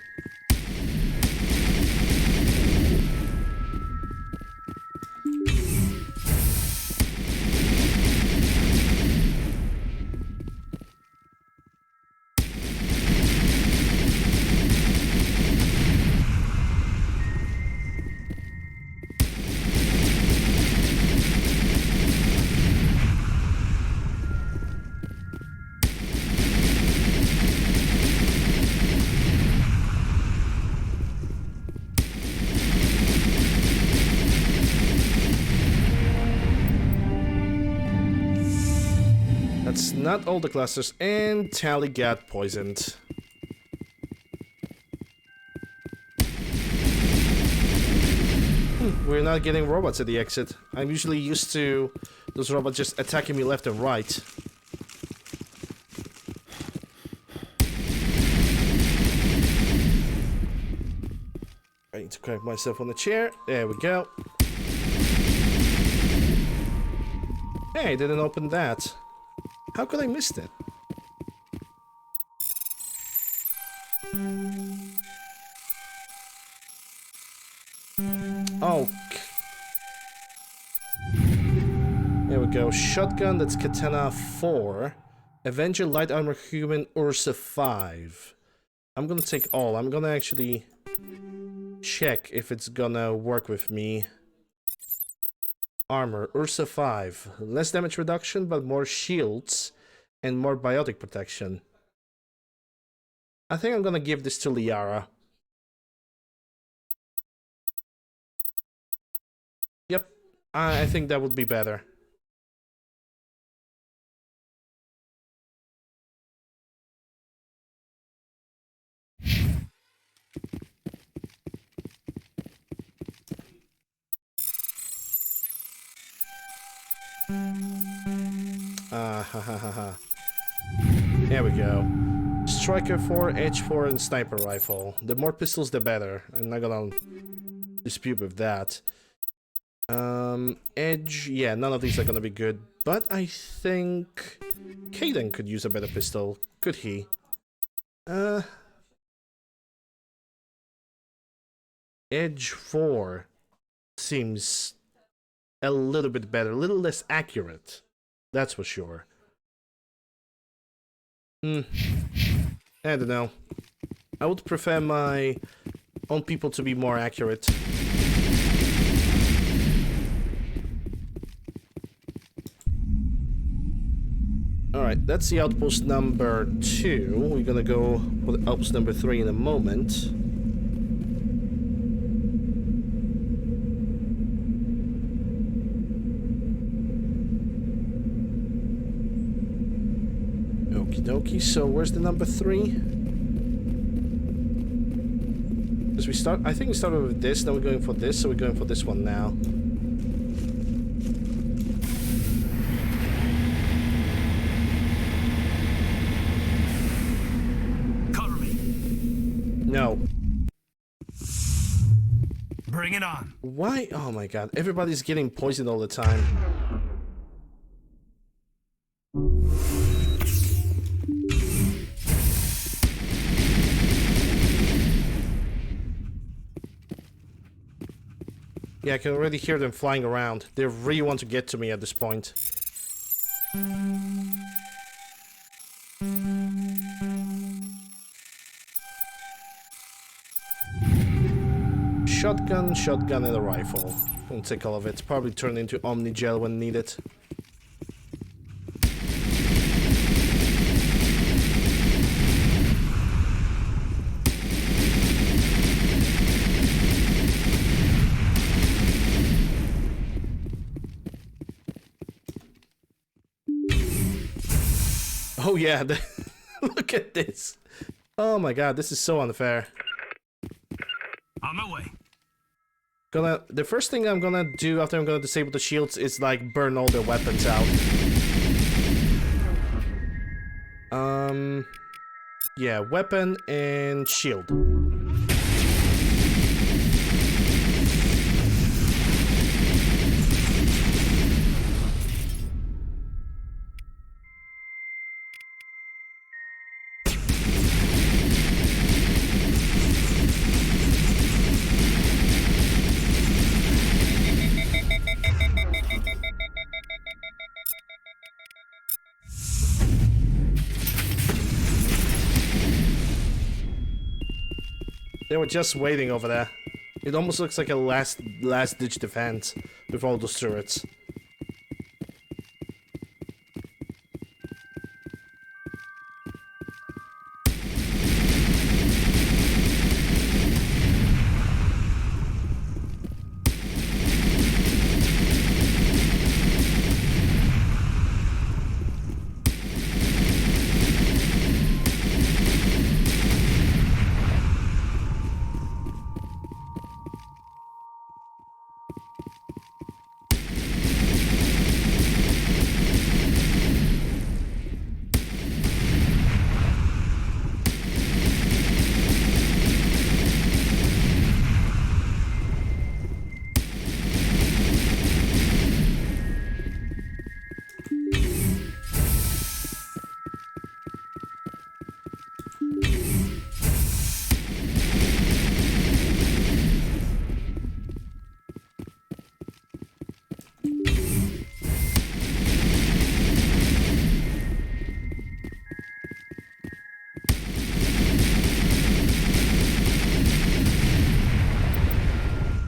Speaker 1: That's not all the clusters, and Tali got poisoned. We're not getting robots at the exit. I'm usually used to those robots just attacking me left and right. I need to correct myself on the chair. There we go. Hey, I didn't open that. How could I miss it? Oh. There we go. Shotgun, that's Katana 4. Avenger Light Armor Human Ursa 5. I'm gonna take all. I'm gonna actually check if it's gonna work with me. Armor, Ursa 5. Less damage reduction, but more shields and more biotic protection. I think I'm gonna give this to Liara. Yep, I think that would be better. Ha ha ha ha. There we go. Striker 4, Edge 4, and Sniper Rifle. The more pistols, the better. I'm not gonna dispute with that. Edge, yeah, none of these are gonna be good. But I think Caden could use a better pistol. Could he? Edge 4 seems a little bit better, a little less accurate. That's for sure. I don't know. I would prefer my own people to be more accurate. Alright, that's the outpost number 2. We're gonna go for the outpost number 3 in a moment. Okie dokie, so where's the number 3? Because we start, I think we started with this, then we're going for this, so we're going for this one now.
Speaker 8: Cover me.
Speaker 1: No.
Speaker 8: Bring it on.
Speaker 1: Why? Oh my god, everybody's getting poisoned all the time. Yeah, I can already hear them flying around. They really want to get to me at this point. Shotgun, shotgun, and a rifle. I'll take all of it. Probably turn into Omni Gel when needed. Oh yeah, look at this. Oh my god, this is so unfair.
Speaker 8: On my way.
Speaker 1: The first thing I'm gonna do after I'm gonna disable the shields is like burn all their weapons out. Yeah, weapon and shield. They were just waiting over there. It almost looks like a last-ditch defense with all those turrets.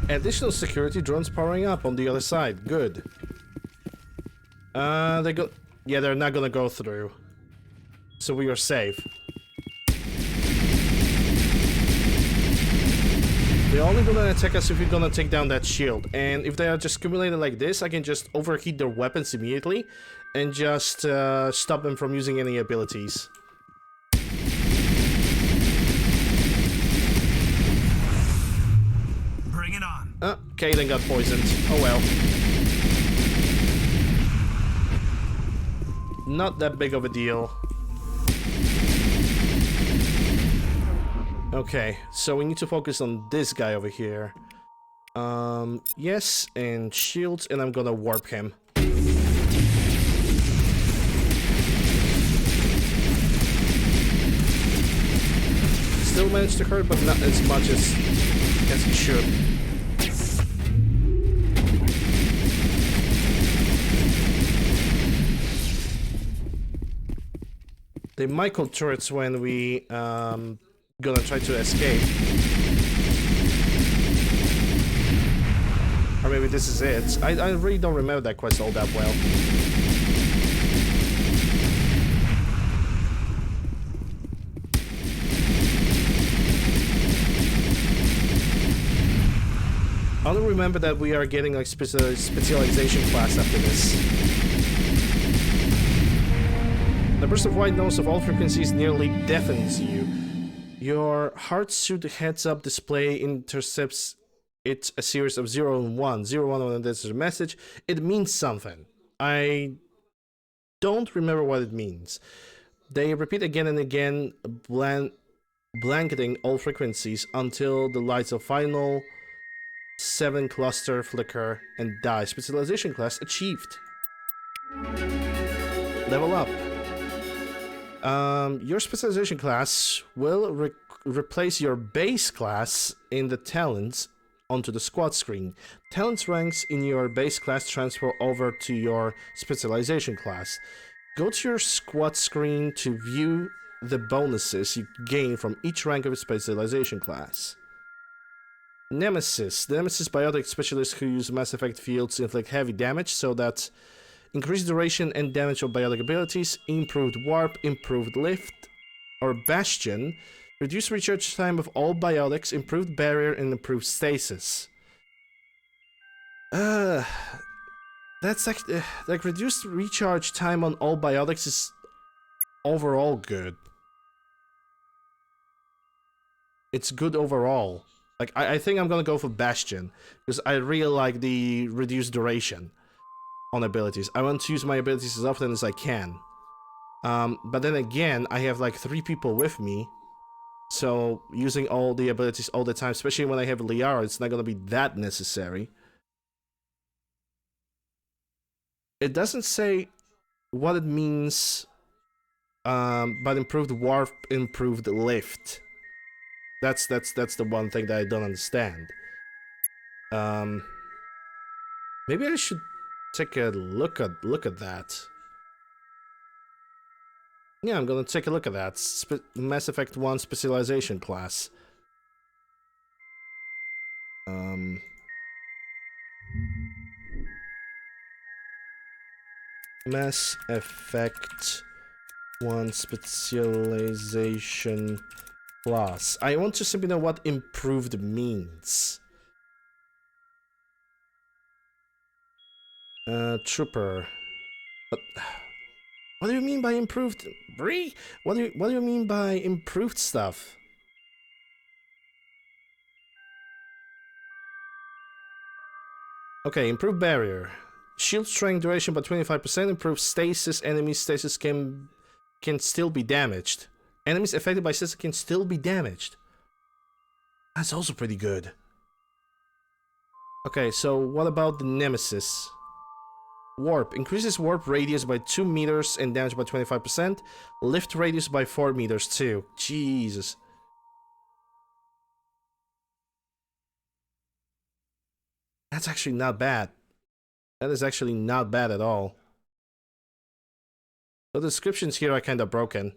Speaker 1: Additional security drones powering up on the other side. Good. Yeah, they're not gonna go through. So we are safe. They're only gonna attack us if we're gonna take down that shield. And if they are just accumulated like this, I can just overheat their weapons immediately and just stop them from using any abilities.
Speaker 8: Bring it on.
Speaker 1: Kaden got poisoned. Oh well. not that big of a deal. Okay, so we need to focus on this guy over here. Yes, and shields, and I'm gonna warp him. Still managed to hurt, but not as much as he should. They might call turrets when we gonna try to escape. Or maybe this is it. I really don't remember that quest all that well. I only remember that we are getting like specialization class after this. The burst of white noise of all frequencies nearly deafens you. Your heart suit heads-up display intercepts it a series of 0 and 1. 0, 1 when there's a message. It means something. I don't remember what it means. They repeat again and again, blanketing all frequencies until the lights of final 7 cluster flicker and die. Specialization class achieved. Level up. Your specialization class will replace your base class in the talents onto the squad screen. Talents ranks in your base class transfer over to your specialization class. Go to your squad screen to view the bonuses you gain from each rank of your specialization class. Nemesis. The Nemesis biotic specialists who use Mass Effect fields inflict heavy damage so that increased duration and damage of biotic abilities, improved warp, improved lift, or bastion, reduced recharge time of all biotics, improved barrier, and improved stasis. That's actually like reduced recharge time on all biotics is overall good. It's good overall. Like I think I'm gonna go for bastion because I really like the reduced duration on abilities. I want to use my abilities as often as I can. But then again, I have like 3 people with me, so using all the abilities all the time, especially when I have Liara, it's not gonna be that necessary. It doesn't say what it means, but improved warp, improved lift. That's the one thing that I don't understand. Maybe I should take a look at that. Yeah, I'm gonna take a look at that. Mass Effect 1 specialization class. Mass Effect 1 specialization class. I want to simply know what improved means. Trooper. What do you mean by improved? Bree? What do you mean by improved stuff? Okay, improved barrier. Shield strength duration by 25%. Improved stasis. Enemy stasis can still be damaged. Enemies affected by stasis can still be damaged. That's also pretty good. Okay, so what about the Nemesis? Warp. Increases warp radius by 2 meters and damage by 25%. Lift radius by 4 meters too. Jesus. That's actually not bad. That is actually not bad at all. The descriptions here are kind of broken.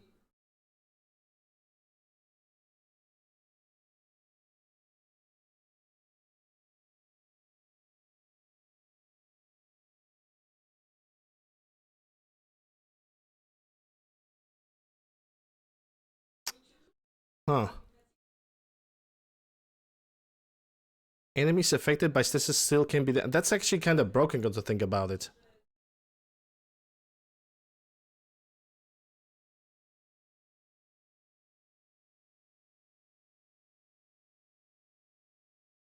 Speaker 1: Huh. Enemies affected by stasis still can be... That's actually kind of broken, got to think about it.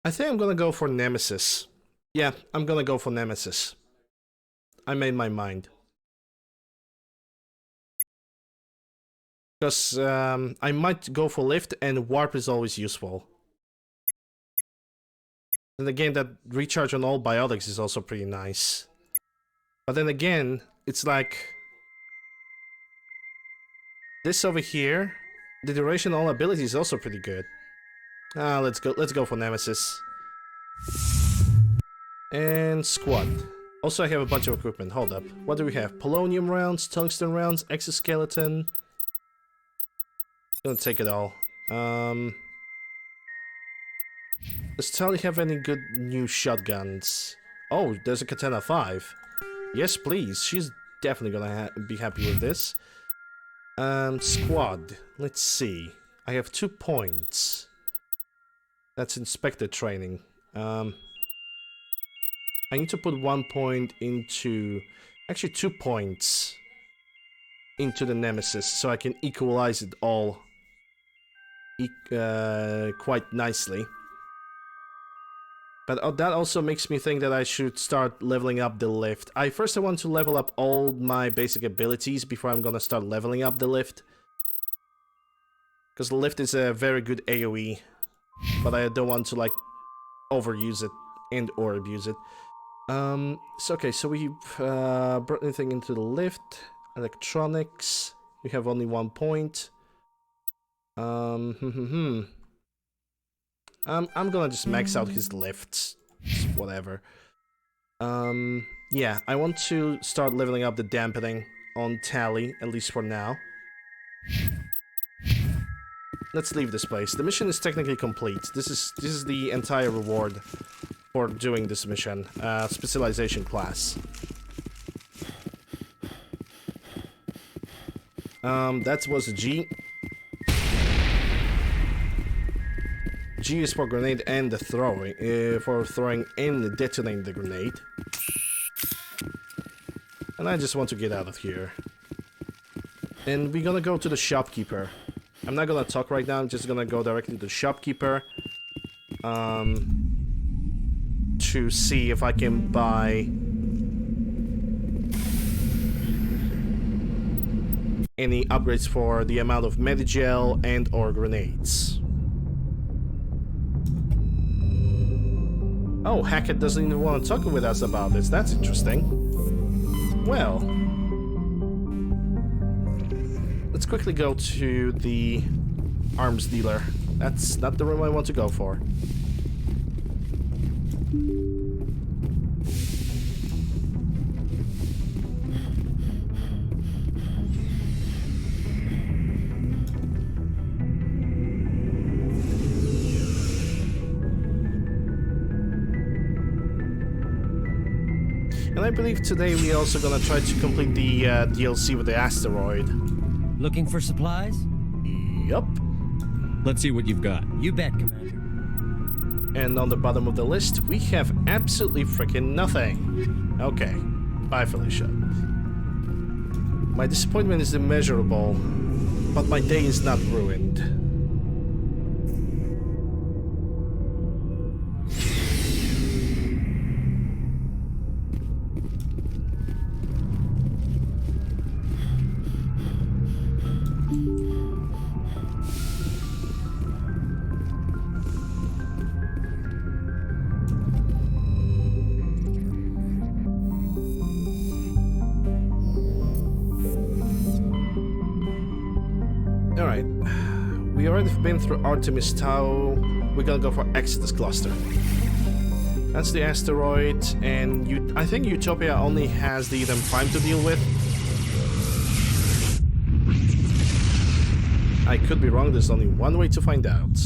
Speaker 1: I think I'm gonna go for Nemesis. Yeah, I'm gonna go for Nemesis. I made my mind. Because I might go for lift, and warp is always useful. And again, that recharge on all biotics is also pretty nice. But then again, it's like this over here. The duration on all abilities is also pretty good. Let's go for Nemesis. And squad. Also, I have a bunch of equipment. Hold up. What do we have? Polonium rounds, tungsten rounds, exoskeleton. Gonna take it all. Does Tally have any good new shotguns? Oh, there's a Katana 5. Yes, please. She's definitely gonna be happy with this. Squad. Let's see. I have 2 points. That's Inspector training. I need to put 1 point into... Actually, 2 points into the Nemesis, so I can equalize it all quite nicely. But that also makes me think that I should start leveling up the lift. I want to level up all my basic abilities before I'm gonna start leveling up the lift. Because the lift is a very good AoE, but I don't want to like overuse it and or abuse it. Okay, so we brought anything into the lift. Electronics. We have only 1 point. I'm gonna just max out his lifts. Whatever. Yeah, I want to start leveling up the dampening on Tally, at least for now. Let's leave this place. The mission is technically complete. This is the entire reward for doing this mission. Specialization class. That was a G. G is for grenade and the throwing, for throwing and detonating the grenade. And I just want to get out of here. And we're gonna go to the shopkeeper. I'm not gonna talk right now, I'm just gonna go directly to the shopkeeper. To see if I can buy any upgrades for the amount of Medigel and or grenades. Oh, Hackett doesn't even want to talk with us about this. That's interesting. Well, let's quickly go to the arms dealer. That's not the room I want to go for. And I believe today we're also gonna try to complete the DLC with the asteroid.
Speaker 5: Looking for supplies?
Speaker 1: Yup.
Speaker 5: Let's see what you've got. You bet, Commander.
Speaker 1: And on the bottom of the list, we have absolutely freaking nothing. Okay. Bye, Felicia. My disappointment is immeasurable, but my day is not ruined. Alright, we already been through Artemis Tau. We're gonna go for Exodus Cluster. That's the asteroid, and I think Utopia only has the Eden Prime to deal with. I could be wrong, there's only one way to find out.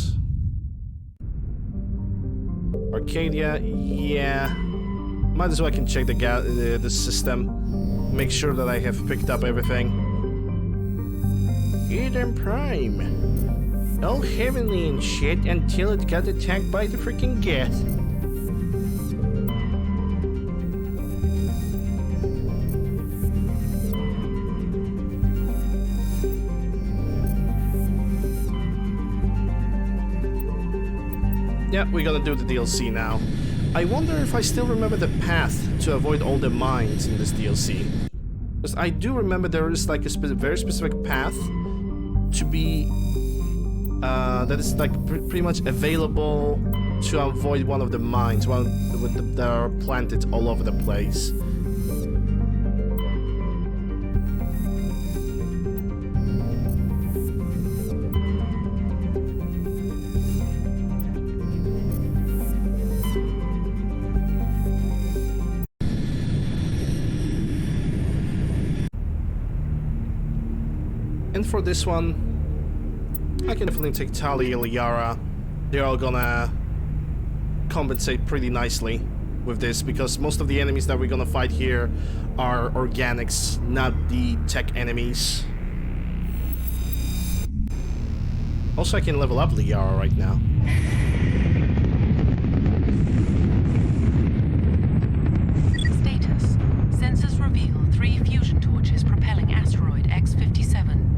Speaker 1: Arcadia, yeah. Might as well I can check the system. Make sure that I have picked up everything. Eden Prime. All heavenly and shit until it got attacked by the freaking Geth. Yeah, we're gonna do the DLC now. I wonder if I still remember the path to avoid all the mines in this DLC. Because I do remember there is like a very specific path to be that is like pretty much available to avoid one of the mines, that are planted all over the place. And for this one, I can definitely take Tali and Liara. They're all gonna compensate pretty nicely with this, because most of the enemies that we're gonna fight here are organics, not the tech enemies. Also, I can level up Liara right now.
Speaker 16: Status. Sensors reveal 3 fusion torches propelling asteroid X-57.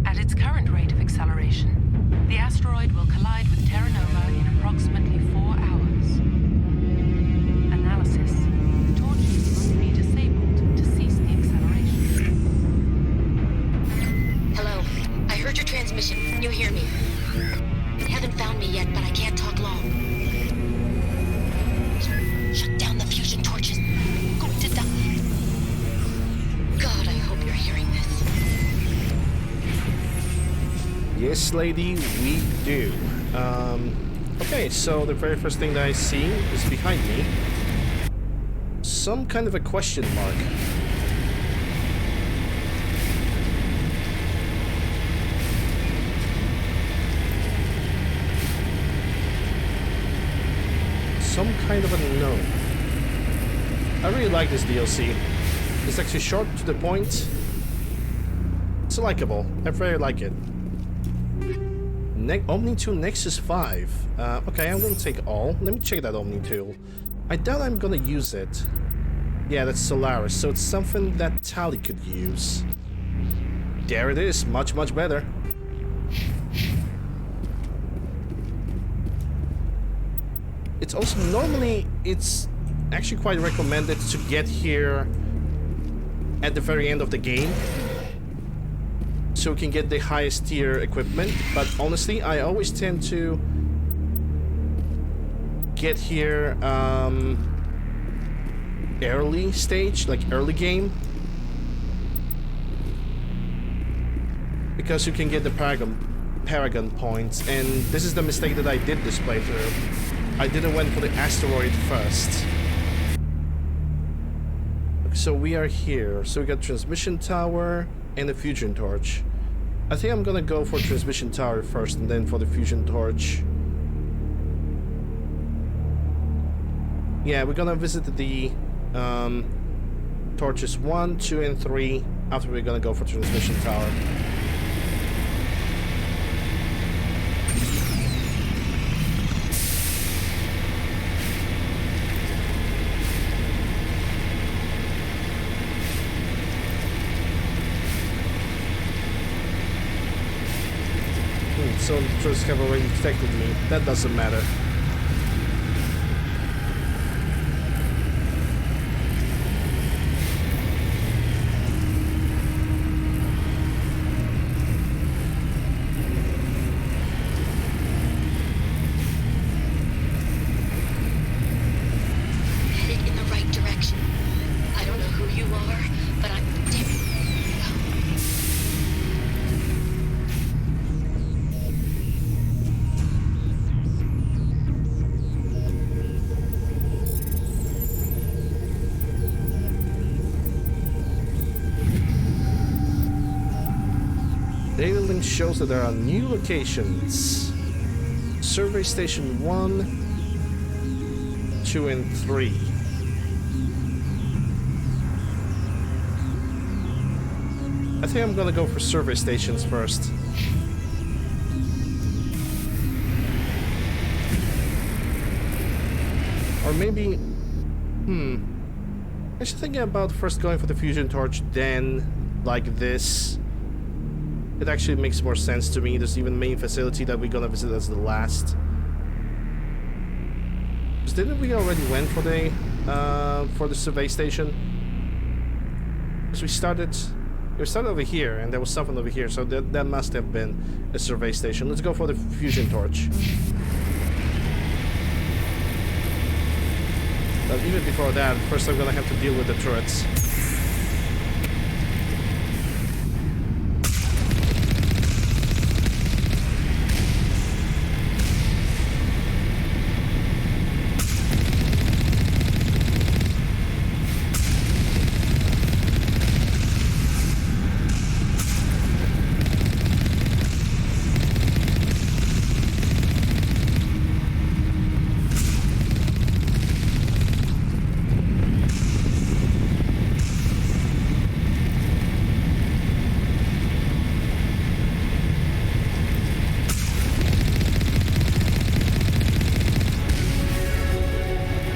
Speaker 16: At its current rate of acceleration, the asteroid will collide with Terra Nova in approximately 4 hours. Analysis. Torches must be disabled to cease the acceleration.
Speaker 17: Hello. I heard your transmission. Can you hear me? They haven't found me yet, but I can't talk long. Shut down the fusion torches. I'm going to die. God, I hope you're hearing this.
Speaker 1: Yes, lady, we do. Okay, so the very first thing that I see is behind me. Some kind of a question mark. Some kind of a no. I really like this DLC. It's actually short, to the point. It's likable. I very like it. Omni Tool Nexus 5. Okay, I'm gonna take all. Let me check that Omni Tool. I doubt I'm gonna use it. Yeah, that's Solaris, so it's something that Tali could use. There it is, much better. It's also, normally, it's actually quite recommended to get here at the very end of the game, so we can get the highest tier equipment, but honestly, I always tend to get here early stage, like early game, because you can get the Paragon points, and this is the mistake that I did this playthrough. I didn't went for the asteroid first. So we are here, so we got transmission tower and the fusion torch. I think I'm gonna go for transmission tower first and then for the fusion torch. Yeah, we're gonna visit the torches 1, 2, and 3 after we're gonna go for transmission tower. So the troops have already detected me. That doesn't matter.
Speaker 17: Headed in the right direction. I don't know who you are, but I'm...
Speaker 1: Data link shows that there are new locations. Survey station 1, 2, and 3. I think I'm gonna go for survey stations first. Or maybe... I should think about first going for the fusion torch, then like this. It actually makes more sense to me. There's even main facility that we're gonna visit as the last. Because didn't we already went for the survey station? Because we started It started over here, and there was something over here, so that must have been a survey station. Let's go for the fusion torch. But even before that, first I'm gonna have to deal with the turrets.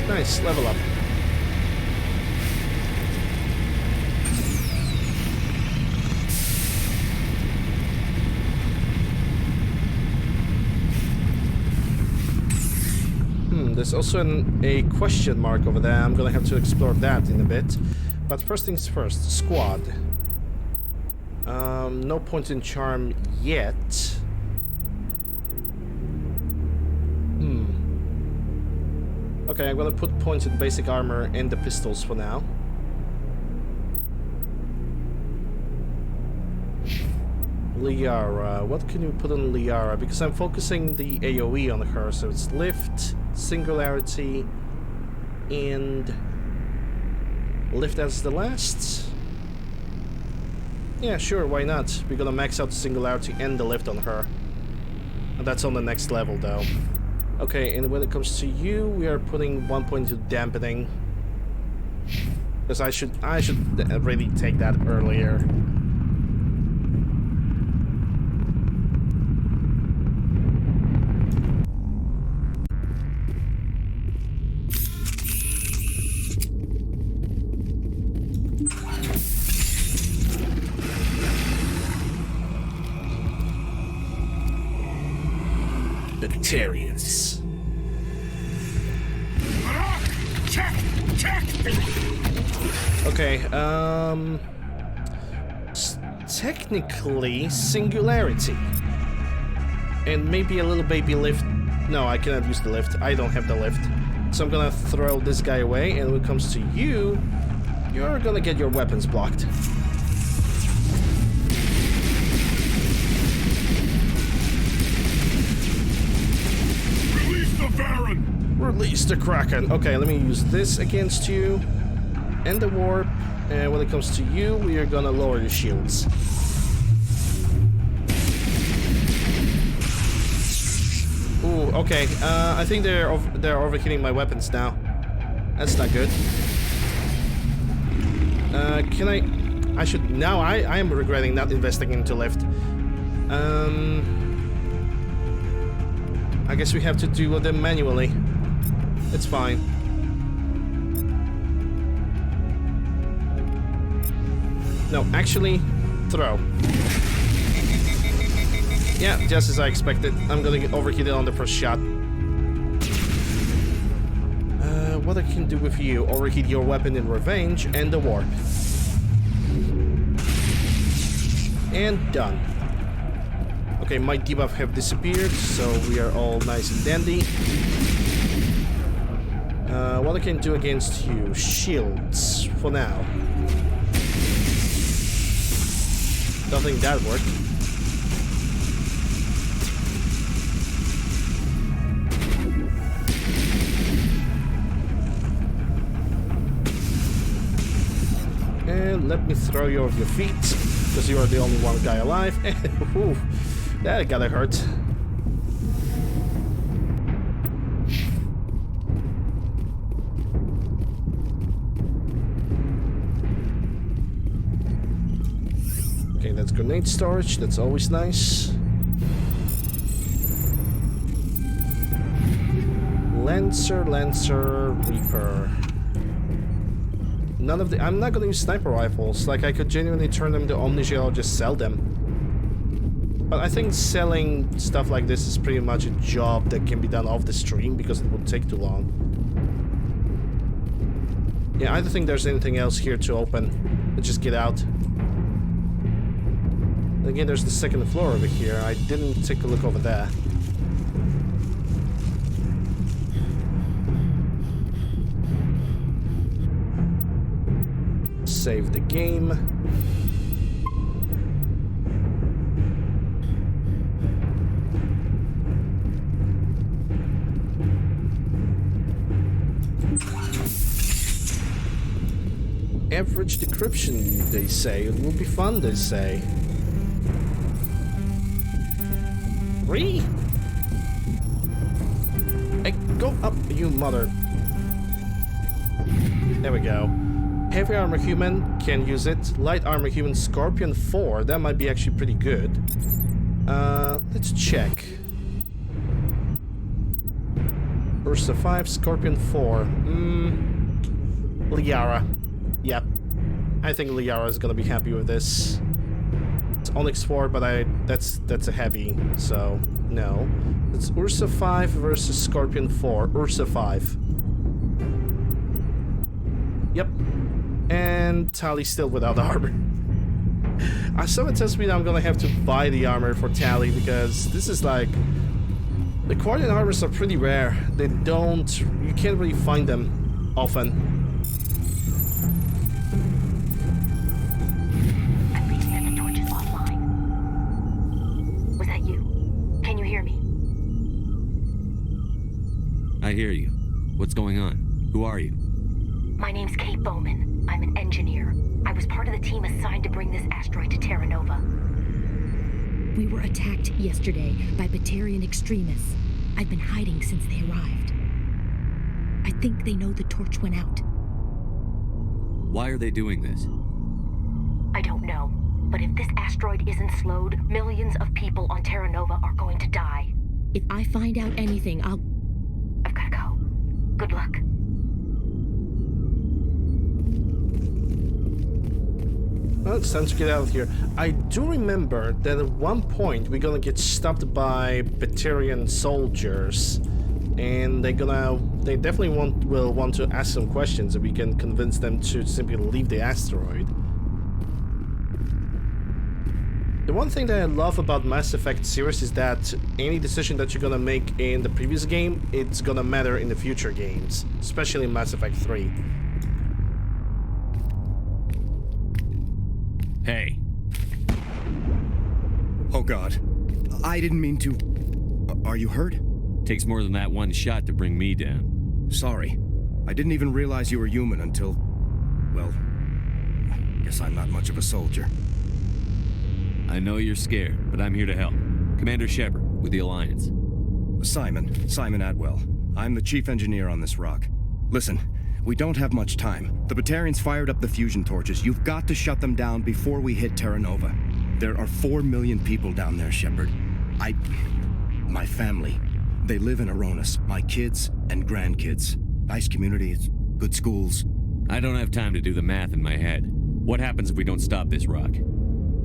Speaker 1: Nice, level up. There's also a question mark over there. I'm gonna have to explore that in a bit. But first things first, squad. No point in charm yet. Okay, I'm gonna put points in basic armor and the pistols for now. Liara, what can you put on Liara? Because I'm focusing the AoE on her, so it's lift, singularity, and lift as the last? Yeah, sure, why not? We're gonna max out the singularity and the lift on her. And that's on the next level though. Okay, and when it comes to you, we are putting 1 point to dampening. Because I should really take that earlier. Vegetarians. Okay, technically singularity. And maybe a little baby lift. No, I cannot use the lift. I don't have the lift. So I'm gonna throw this guy away, and when it comes to you, you're gonna get your weapons blocked. Release the Kraken. Okay, let me use this against you. And the warp. And when it comes to you, we are gonna lower your shields. Ooh, okay. I think they're overheating my weapons now. That's not good. Can I should... Now I am regretting not investing into lift. I guess we have to deal with them manually. It's fine. No, actually, throw. Yeah, just as I expected. I'm gonna get overheated on the first shot. What I can do with you? Overheat your weapon in revenge and the warp. And done. Okay, my debuff have disappeared, so we are all nice and dandy. What I can do against you? Shields, for now. Don't think that worked. And let me throw you off your feet, because you are the only one guy alive. Ooh, that gotta hurt. Okay, that's grenade storage, that's always nice. Lancer, Reaper. None of the... I'm not gonna use sniper rifles. Like, I could genuinely turn them to Omnigel or just sell them. But I think selling stuff like this is pretty much a job that can be done off the stream because it would take too long. Yeah, I don't think there's anything else here to open. Let's just get out. Again, there's the second floor over here. I didn't take a look over there. Save the game. Average decryption, they say. It will be fun, they say. 3? Hey, go up, you mother. There we go. Heavy armor human, can use it. Light armor human, Scorpion 4. That might be actually pretty good. Let's check. Ursa 5, Scorpion 4. Liara. Yep. I think Liara is gonna be happy with this. It's Onyx 4, but that's a heavy, so no. It's Ursa 5 versus Scorpion 4. Ursa 5. Yep. And Tally still without armor. Someone tells me that I'm gonna have to buy the armor for Tally because this is like... The Quarian armors are pretty rare. They don't... You can't really find them often.
Speaker 17: I'm reading that the torch is offline. Was that you? Can you hear me?
Speaker 5: I hear you. What's going on? Who are you?
Speaker 17: My name's Kate Bowman. I'm an engineer. I was part of the team assigned to bring this asteroid to Terra Nova.
Speaker 6: We were attacked yesterday by Batarian extremists. I've been hiding since they arrived. I think they know the torch went out.
Speaker 5: Why are they doing this?
Speaker 17: I don't know, but if this asteroid isn't slowed, millions of people on Terra Nova are going to die.
Speaker 6: If I find out anything,
Speaker 17: I've gotta go. Good luck.
Speaker 1: Well, it's time to get out of here. I do remember that at one point we're gonna get stopped by Batarian soldiers, and they definitely will want to ask some questions, and we can convince them to simply leave the asteroid. The one thing that I love about Mass Effect series is that any decision that you're gonna make in the previous game, it's gonna matter in the future games, especially in Mass Effect 3.
Speaker 5: Hey.
Speaker 18: Oh God. I didn't mean to... Are you hurt?
Speaker 5: Takes more than that one shot to bring me down.
Speaker 18: Sorry. I didn't even realize you were human until... Well, guess I'm not much of a soldier.
Speaker 5: I know you're scared, but I'm here to help. Commander Shepard, with the Alliance.
Speaker 18: Simon Atwell. I'm the chief engineer on this rock. Listen, we don't have much time. The Batarians fired up the fusion torches. You've got to shut them down before we hit Terra Nova. There are 4 million people down there, Shepard. My family. They live in Aronis. My kids and grandkids. Nice communities, good schools.
Speaker 5: I don't have time to do the math in my head. What happens if we don't stop this rock?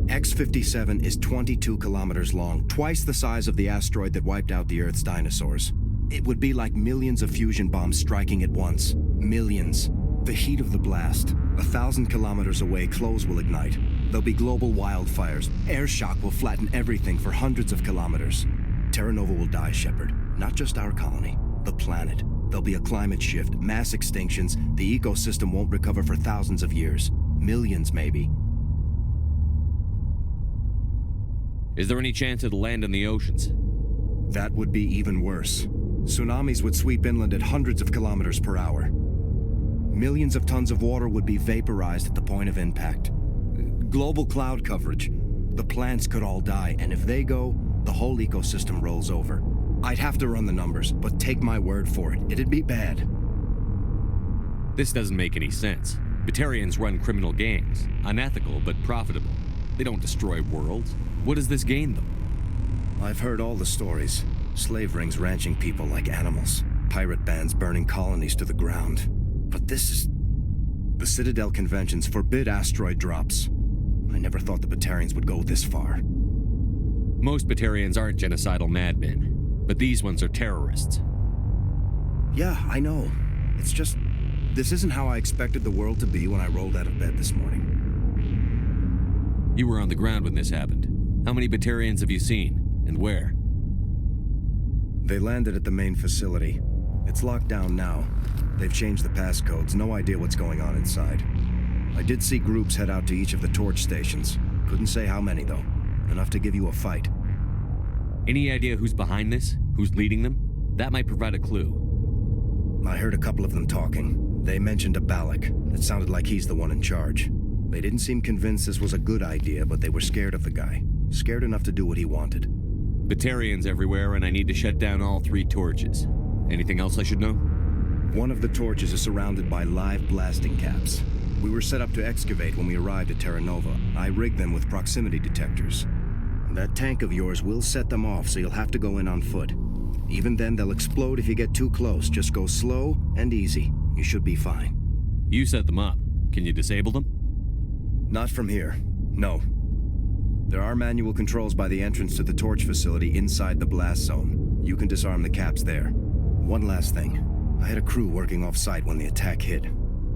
Speaker 18: X-57 is 22 kilometers long, twice the size of the asteroid that wiped out the Earth's dinosaurs. It would be like millions of fusion bombs striking at once. Millions. The heat of the blast. 1,000 kilometers away, clothes will ignite. There'll be global wildfires. Air shock will flatten everything for hundreds of kilometers. Terra Nova will die, Shepard. Not just our colony. The planet. There'll be a climate shift, mass extinctions. The ecosystem won't recover for thousands of years. Millions, maybe.
Speaker 5: Is there any chance it'll land in the oceans?
Speaker 18: That would be even worse. Tsunamis would sweep inland at hundreds of kilometers per hour. Millions of tons of water would be vaporized at the point of impact. Global cloud coverage. The plants could all die, and if they go, the whole ecosystem rolls over. I'd have to run the numbers, but take my word for it, it'd be bad.
Speaker 5: This doesn't make any sense. Batarians run criminal gangs. Unethical, but profitable. They don't destroy worlds. What does this gain them?
Speaker 18: I've heard all the stories. Slave rings ranching people like animals. Pirate bands burning colonies to the ground. But this is... The Citadel conventions forbid asteroid drops. I never thought the Batarians would go this far.
Speaker 5: Most Batarians aren't genocidal madmen, but these ones are terrorists.
Speaker 18: Yeah, I know. It's just... This isn't how I expected the world to be when I rolled out of bed this morning.
Speaker 5: You were on the ground when this happened. How many Batarians have you seen, and where?
Speaker 18: They landed at the main facility. It's locked down now. They've changed the passcodes, no idea what's going on inside. I did see groups head out to each of the torch stations. Couldn't say how many, though. Enough to give you a fight.
Speaker 5: Any idea who's behind this? Who's leading them? That might provide a clue.
Speaker 18: I heard a couple of them talking. They mentioned a Balak. It sounded like he's the one in charge. They didn't seem convinced this was a good idea, but they were scared of the guy. Scared enough to do what he wanted.
Speaker 5: Batarians everywhere, and I need to shut down all 3 torches. Anything else I should know?
Speaker 18: One of the torches is surrounded by live blasting caps. We were set up to excavate when we arrived at Terra Nova. I rigged them with proximity detectors. That tank of yours will set them off, so you'll have to go in on foot. Even then, they'll explode if you get too close. Just go slow and easy. You should be fine.
Speaker 5: You set them up. Can you disable them?
Speaker 18: Not from here. No. There are manual controls by the entrance to the torch facility inside the blast zone. You can disarm the caps there. One last thing. I had a crew working off-site when the attack hit.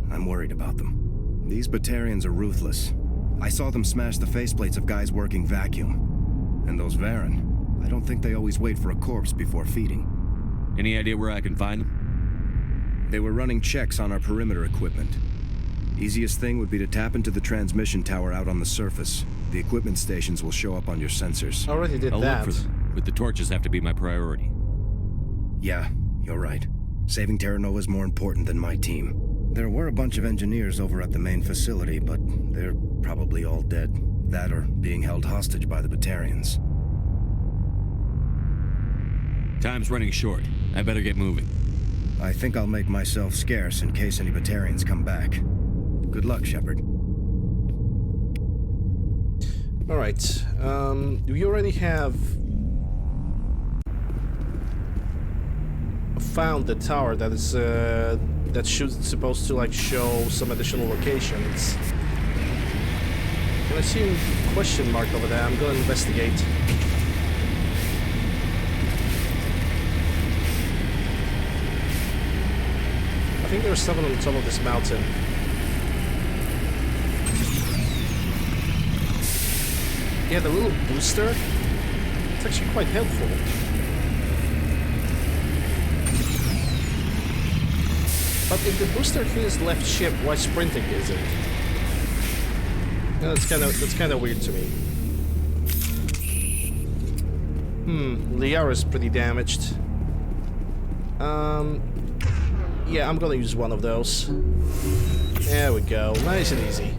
Speaker 18: I'm worried about them. These Batarians are ruthless. I saw them smash the faceplates of guys working vacuum. And those Varen, I don't think they always wait for a corpse before feeding.
Speaker 5: Any idea where I can find them?
Speaker 18: They were running checks on our perimeter equipment. Easiest thing would be to tap into the transmission tower out on the surface. The equipment stations will show up on your sensors.
Speaker 1: Already did
Speaker 5: I'll
Speaker 1: that.
Speaker 5: look for them, but the torches have to be my priority.
Speaker 18: Yeah, you're right. Saving Terra Nova is more important than my team. There were a bunch of engineers over at the main facility, but they're probably all dead. That or being held hostage by the Batarians.
Speaker 5: Time's running short. I better get moving.
Speaker 18: I think I'll make myself scarce in case any Batarians come back. Good luck, Shepard.
Speaker 1: Alright, we already have found the tower that is, supposed to, like, show some additional locations. And I see a question mark over there. I'm gonna investigate. I think there's someone on top of this mountain. Yeah, the little booster, it's actually quite helpful. But if the booster hits left ship, why sprinting is it? That's kind of weird to me. Liara's pretty damaged. Yeah, I'm gonna use one of those. There we go, nice and easy.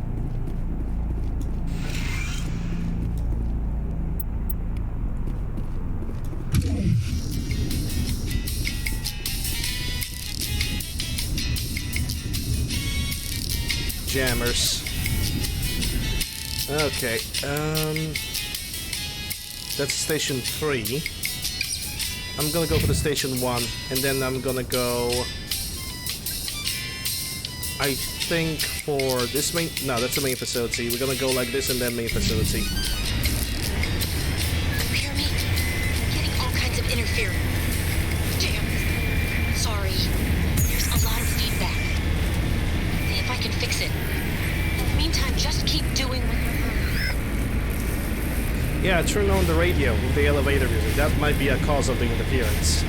Speaker 1: Jammers. Okay, that's station 3. I'm gonna go for the station 1, and then I'm gonna go, I think, for this main, no, that's the main facility. We're gonna go like this and then main facility.
Speaker 17: Hear me? I'm getting all kinds of interference. Damn. Sorry. There's a lot of feedback. See if I can fix it. In the meantime, just keep doing what you're doing.
Speaker 1: Yeah, turn on the radio with the elevator music. That might be a cause of the interference.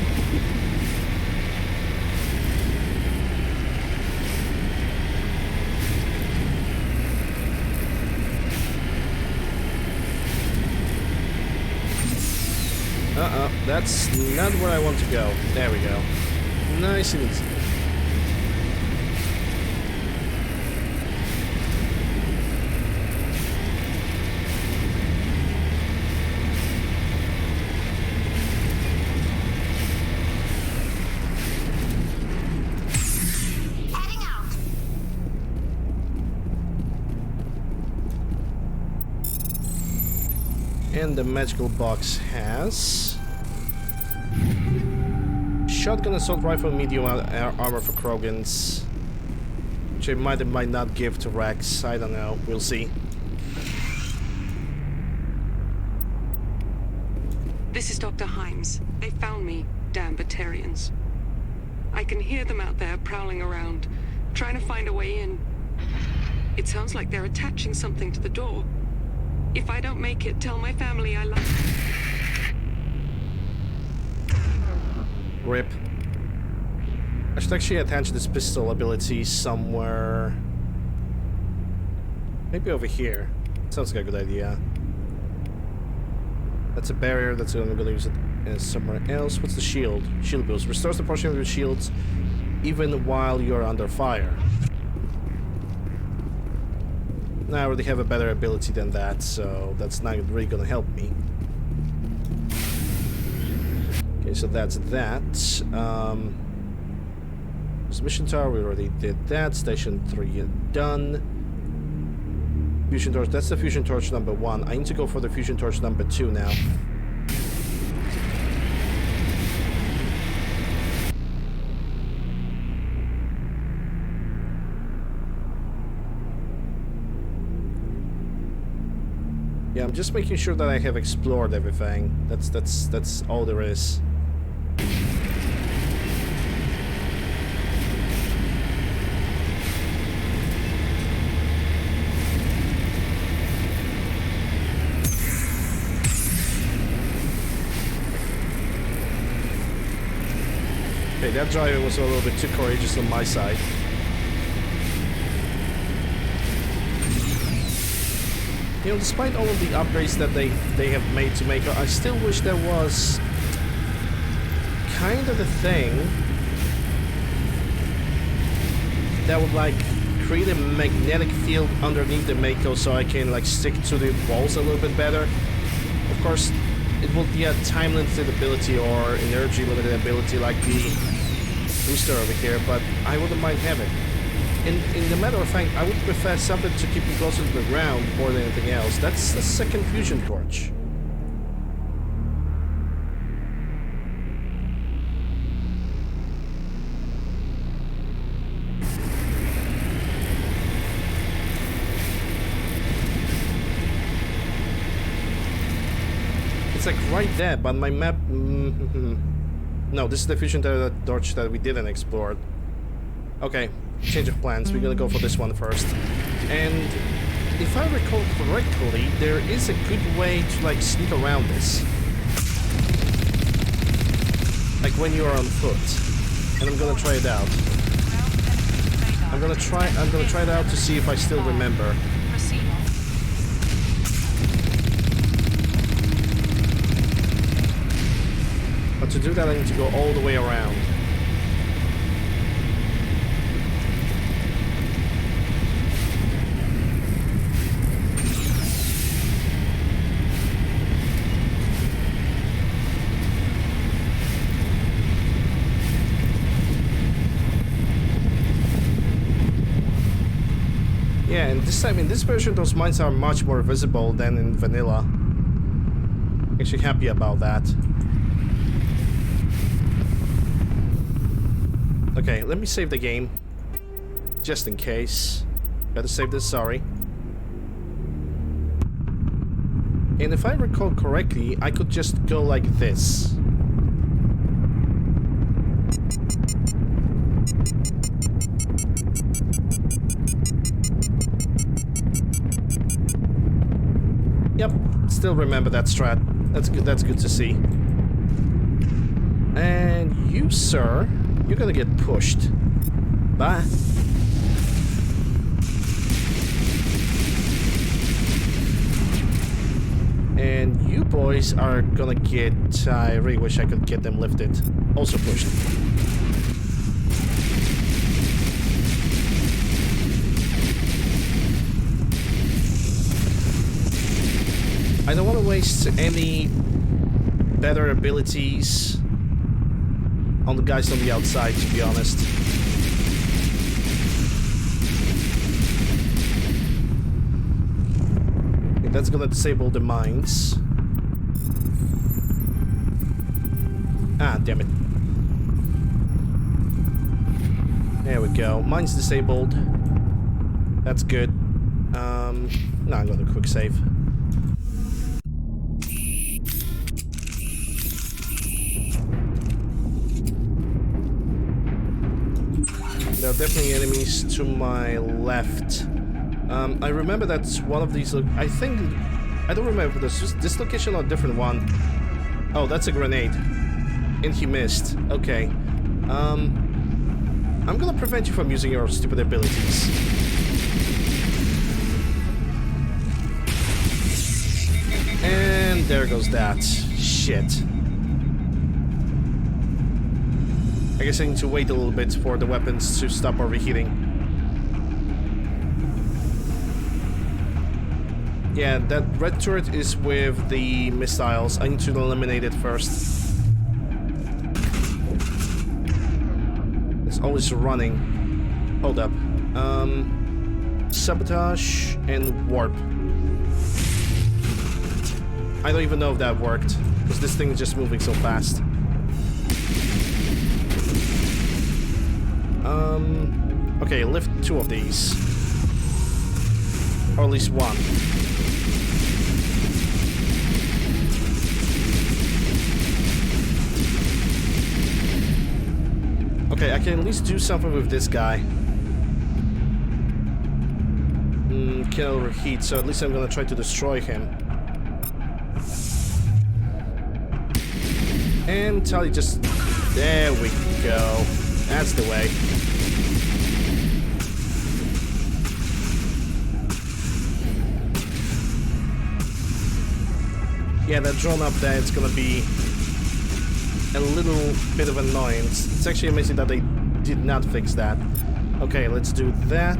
Speaker 1: That's not where I want to go. There we go. Nice and easy. And the magical box has shotgun, assault rifle, medium armor for Krogans, which I might not give to Rex. I don't know. We'll see.
Speaker 19: This is Dr. Himes. They found me, damn Batarians. I can hear them out there prowling around, trying to find a way in. It sounds like they're attaching something to the door. If I don't make it, tell my family I love.
Speaker 1: Rip. I should actually attach this pistol ability somewhere. Maybe over here. Sounds like a good idea. That's a barrier. That's I'm gonna use it somewhere else. What's the shield? Shield boost. Restores the portion of your shields even while you're under fire. Now I already have a better ability than that, so that's not really gonna help me. Okay, so that's that. Mission tower, we already did that. Station 3 done. Fusion torch, that's the fusion torch number 1. I need to go for the fusion torch number 2 now. Yeah, I'm just making sure that I have explored everything. That's all there is. Okay, that driving was a little bit too courageous on my side. You know, despite all of the upgrades that they have made to make her, I still wish there was kind of a thing that would like create a magnetic field underneath the Mako so I can like stick to the walls a little bit better. Of course, it will be a time limited ability or energy limited ability like the booster over here, but I wouldn't mind having. In the matter of fact, I would prefer something to keep me closer to the ground more than anything else. That's the second fusion torch. It's like right there, but my map... No, this is the fusion torch that we didn't explore. Okay. Change of plans, we're gonna go for this one first. And if I recall correctly, there is a good way to like sneak around this. Like when you're on foot. And I'm gonna try it out. I'm gonna try it out to see if I still remember. But to do that I need to go all the way around. Yeah, and this time in this version those mines are much more visible than in vanilla. Actually happy about that. Okay, let me save the game. Just in case. Gotta save this, sorry. And if I recall correctly, I could just go like this. Yep, still remember that strat. That's good to see. And you, sir, you're gonna get pushed. Bye. And you boys are gonna get... I really wish I could get them lifted. Also pushed. I don't want to waste any better abilities on the guys on the outside, to be honest. Okay, that's gonna disable the mines. Ah, damn it. There we go. Mines disabled. That's good. No, I'm gonna quick save. There are definitely enemies to my left. I remember that one of these... I think I don't remember this location or a different one. Oh, that's a grenade. And he missed. Okay. I'm gonna prevent you from using your stupid abilities. And there goes that. Shit. I guess I need to wait a little bit for the weapons to stop overheating. Yeah, that red turret is with the missiles. I need to eliminate it first. It's always running. Hold up. Sabotage and warp. I don't even know if that worked, because this thing is just moving so fast. Okay, lift 2 of these. Or at least 1. Okay, I can at least do something with this guy. Can't overheat, so at least I'm gonna try to destroy him. And Tally just... There we go. That's the way. Yeah, that drone up there, it's gonna be a little bit of annoyance. It's actually amazing that they did not fix that. Okay, let's do that.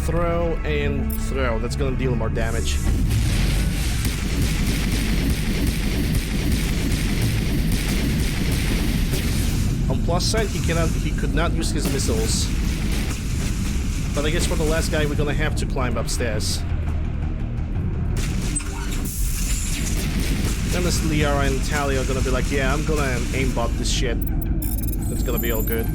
Speaker 1: Throw and throw. That's gonna deal more damage. On plus side, he could not use his missiles. But I guess for the last guy, we're gonna have to climb upstairs. Unless Liara and Tally are gonna be like, yeah, I'm gonna aimbot this shit. It's gonna be all good.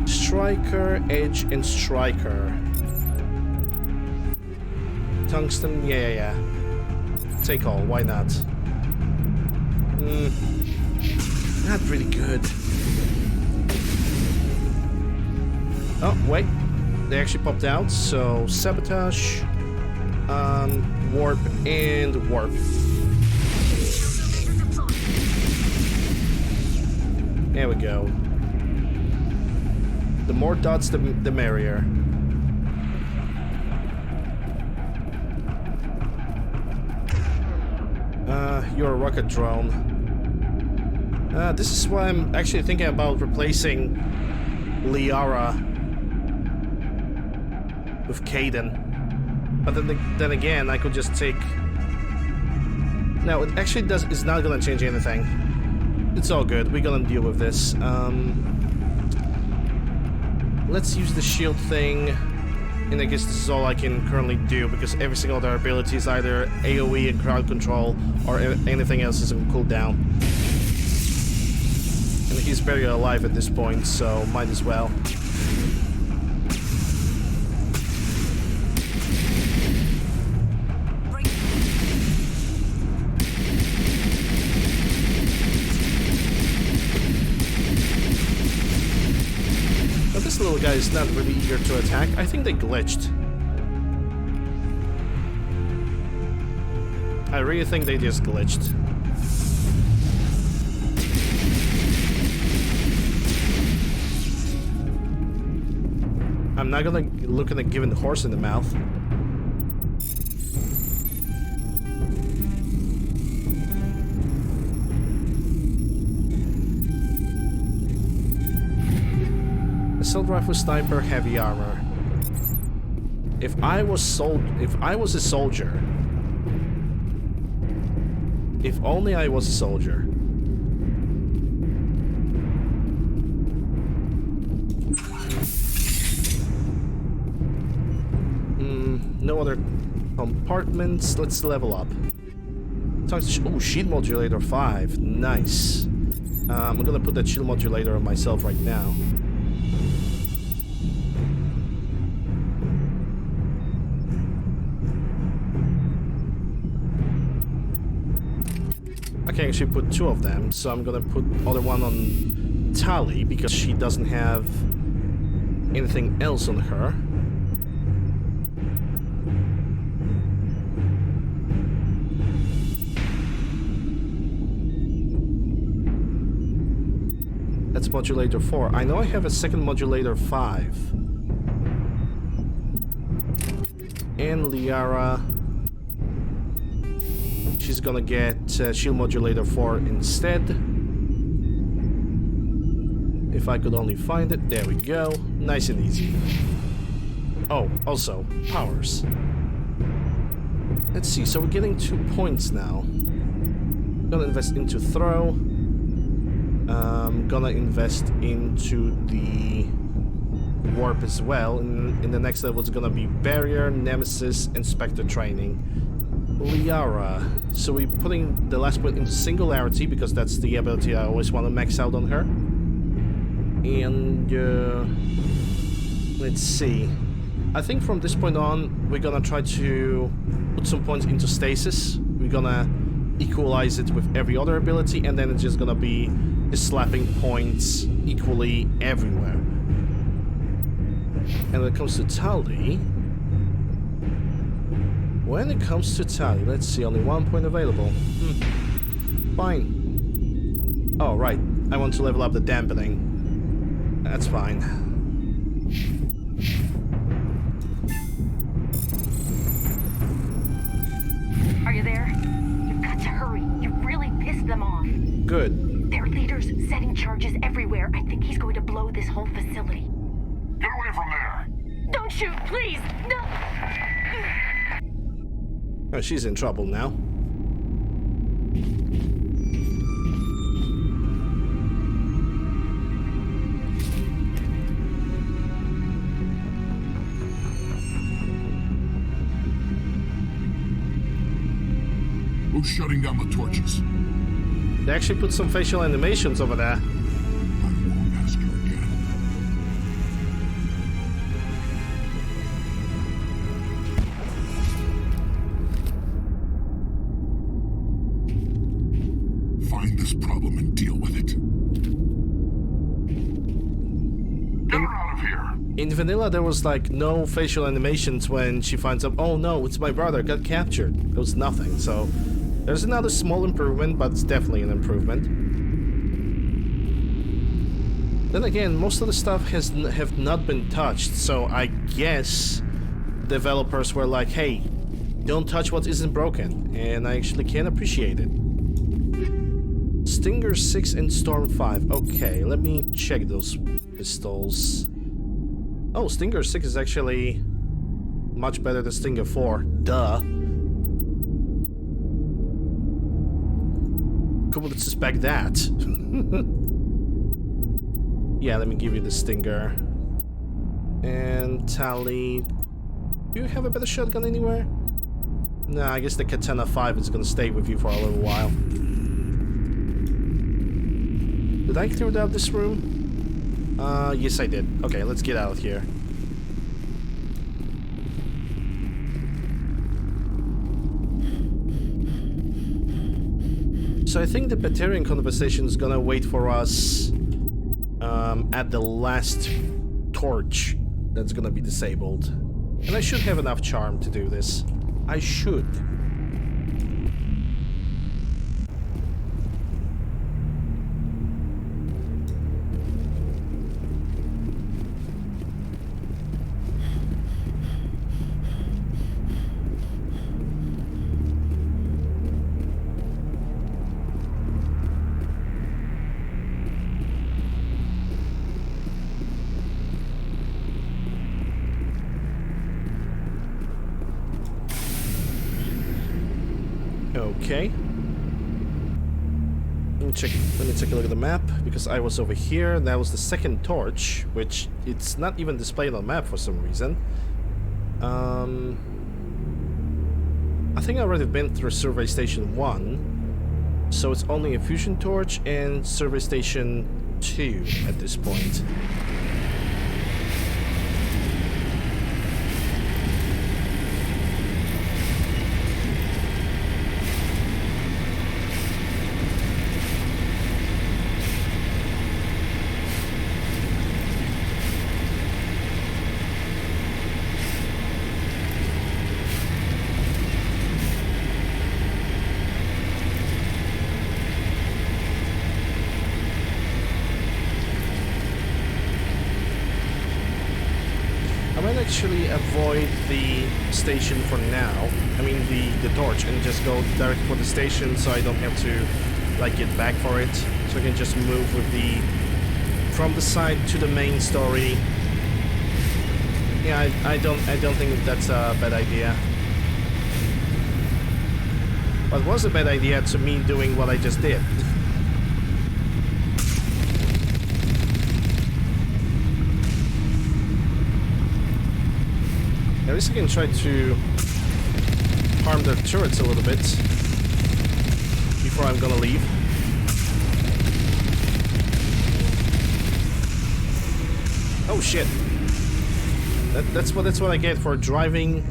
Speaker 1: Striker, Edge, and Striker. Tungsten, yeah. Take all, why not? Not really good. Oh, wait. They actually popped out, so sabotage. Warp and warp. There we go. The more dots, the merrier. You're a rocket drone. This is why I'm actually thinking about replacing Liara with Kaden. But then again, I could just take... No, it actually it's not gonna change anything. It's all good. We're gonna deal with this. Let's use the shield thing. And I guess this is all I can currently do, because every single other ability is either AoE and crowd control, or anything else is on cooldown. And he's barely alive at this point, so might as well. This little guy is not really eager to attack. I think they glitched. I really think they just glitched. I'm not gonna look at giving the horse in the mouth. Assault rifle, sniper, heavy armor. If I was a soldier. If only I was a soldier. No other compartments. Let's level up. Oh, shield modulator 5. Nice. I'm gonna put that shield modulator on myself right now. I can actually put 2 of them, so I'm gonna put other one on Tally because she doesn't have anything else on her. That's modulator 4. I know I have a second modulator 5. And Liara, she's gonna get shield modulator 4 instead. If I could only find it. There we go. Nice and easy. Oh, also, powers. Let's see, so we're getting 2 points now. Gonna invest into throw. Gonna invest into the warp as well. In the next level, it's gonna be barrier, nemesis, and spectre training. Liara. So we're putting the last point into singularity because that's the ability I always want to max out on her. And let's see. I think from this point on, we're gonna try to put some points into stasis. We're gonna equalize it with every other ability, and then it's just gonna be slapping points equally everywhere. And when it comes to Tali, let's see, only 1 point available. Fine. Oh, right. I want to level up the dampening. That's fine.
Speaker 6: Are you there? You've got to hurry. You've really pissed them off.
Speaker 1: Good.
Speaker 6: Their leader's setting charges everywhere. I think he's going to blow this whole facility.
Speaker 7: Get away from there!
Speaker 6: Don't shoot, please! No!
Speaker 1: Oh, she's in trouble now.
Speaker 7: Who's shutting down the torches?
Speaker 1: They actually put some facial animations over there.
Speaker 7: I won't ask you again. Find this problem and deal with it. Get her out of here!
Speaker 1: In vanilla, there was like no facial animations when she finds out, oh no, it's my brother, got captured. There was nothing, so there's another small improvement, but it's definitely an improvement. Then again, most of the stuff have not been touched, so I guess developers were like, hey, don't touch what isn't broken, and I actually can appreciate it. Stinger 6 and Storm 5. Okay, let me check those pistols. Oh, Stinger 6 is actually much better than Stinger 4. Duh. Who would suspect that? Yeah, let me give you the Stinger. And Tali. Do you have a better shotgun anywhere? Nah, I guess the Katana 5 is gonna stay with you for a little while. Did I clear out this room? Yes I did. Okay, let's get out of here. So I think the Batarian conversation is gonna wait for us at the last torch that's gonna be disabled. And I should have enough charm to do this. I should. Okay. Let me take a look at the map, because I was over here. That was the second torch, which it's not even displayed on the map for some reason. I think I already been through Survey Station 1, so it's only a fusion torch and Survey Station 2 at this point. actually avoid the station for now. I mean the torch, and just go direct for the station, so I don't have to like get back for it. So I can just move with the from the side to the main story. Yeah, I don't think that's a bad idea. But it was a bad idea to me doing what I just did. At least I can try to harm their turrets a little bit before I'm gonna leave. Oh shit! That's what I get for driving,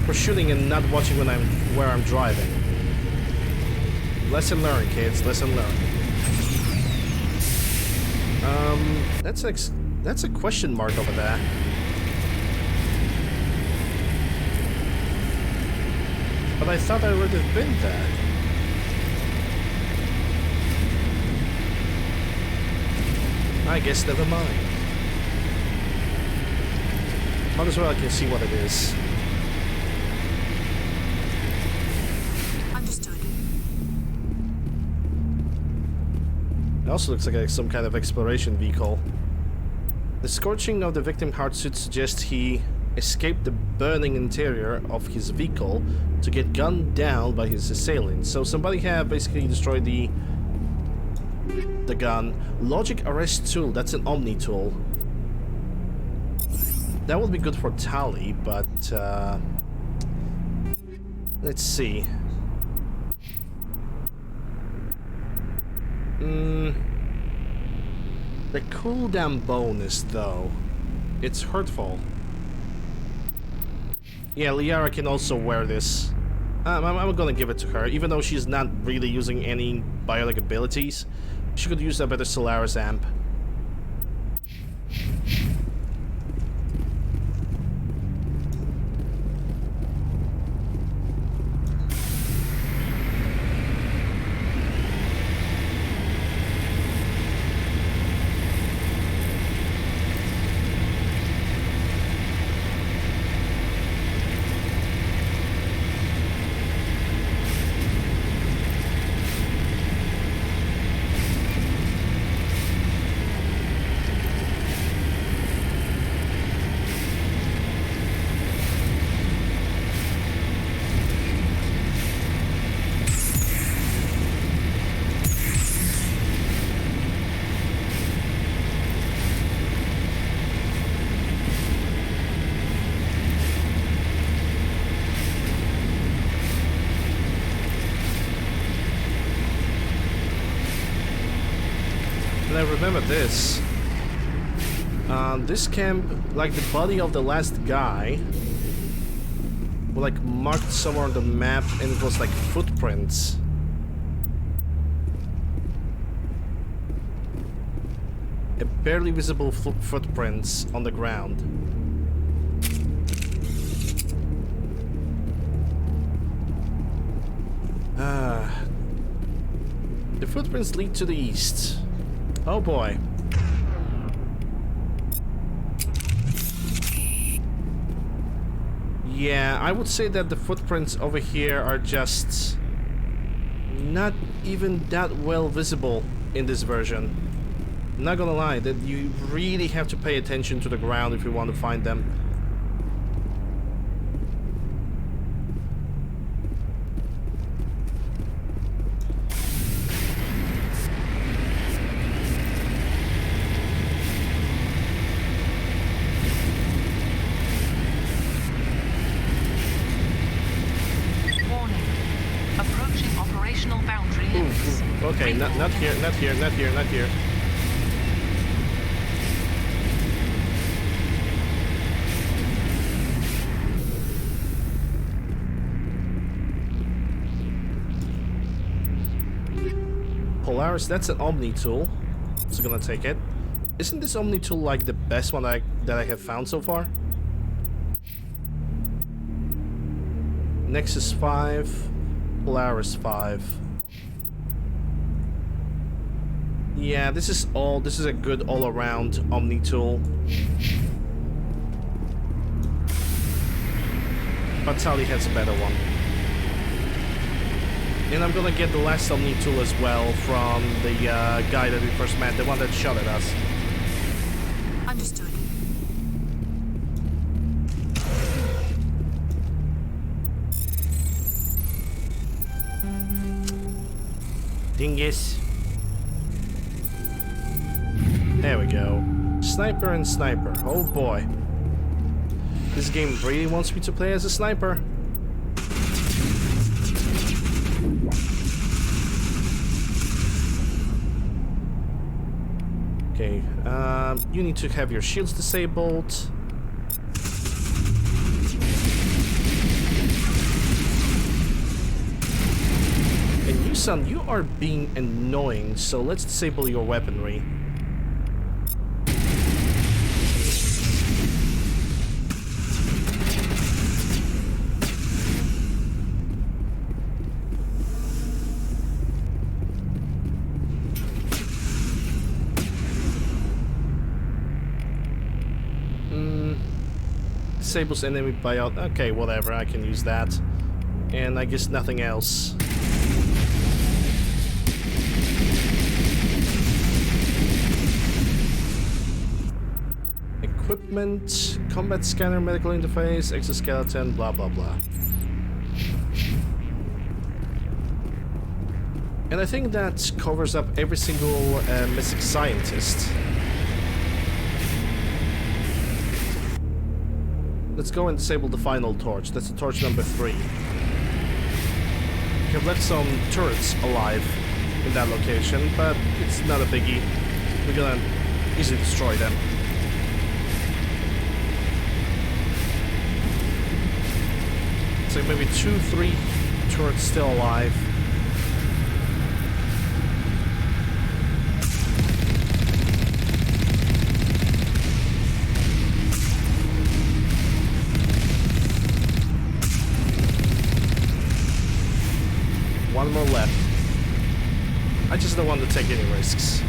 Speaker 1: for shooting and not watching when where I'm driving. Lesson learned, kids. Lesson learned. That's a question mark over there. But I thought I would have been there. I guess never mind. Might as well I can see what it is.
Speaker 19: Understood.
Speaker 1: It also looks like some kind of exploration vehicle. The scorching of the victim hardsuit suggests he escaped the burning interior of his vehicle to get gunned down by his assailants. So somebody had basically destroyed the gun. Logic arrest tool, that's an Omni tool. That would be good for Tali, but let's see. The cooldown bonus though, it's hurtful. Yeah, Liara can also wear this. I'm gonna give it to her, even though she's not really using any biotic abilities. She could use a better Solaris amp. And I remember this. This camp, like the body of the last guy, were like marked somewhere on the map, and it was like footprints. A barely visible footprints on the ground. The footprints lead to the east. Oh boy. Yeah, I would say that the footprints over here are just not even that well visible in this version. Not gonna lie, that you really have to pay attention to the ground if you want to find them. Okay, not here, not here, not here, not here. Polaris, that's an Omni tool. So gonna take it. Isn't this Omni tool like the best one that I have found so far? Nexus 5, Polaris 5. Yeah, this is a good all-around Omni tool. but Tali has a better one. And I'm gonna get the last Omni tool as well from the guy that we first met, the one that shot at us.
Speaker 16: Understood.
Speaker 1: Dingus. There we go. Sniper and sniper. Oh boy. This game really wants me to play as a sniper. Okay, you need to have your shields disabled. And you, son, you are being annoying, so let's disable your weaponry. Disables enemy buyout. Okay, whatever, I can use that. And I guess nothing else. Equipment, combat scanner, medical interface, exoskeleton, blah blah blah. And I think that covers up every single missing scientist. Let's go and disable the final torch. That's the torch number 3. We have left some turrets alive in that location, but it's not a biggie. We're gonna easily destroy them. So maybe 2, 3 turrets still alive. One more left. I just don't want to take any risks.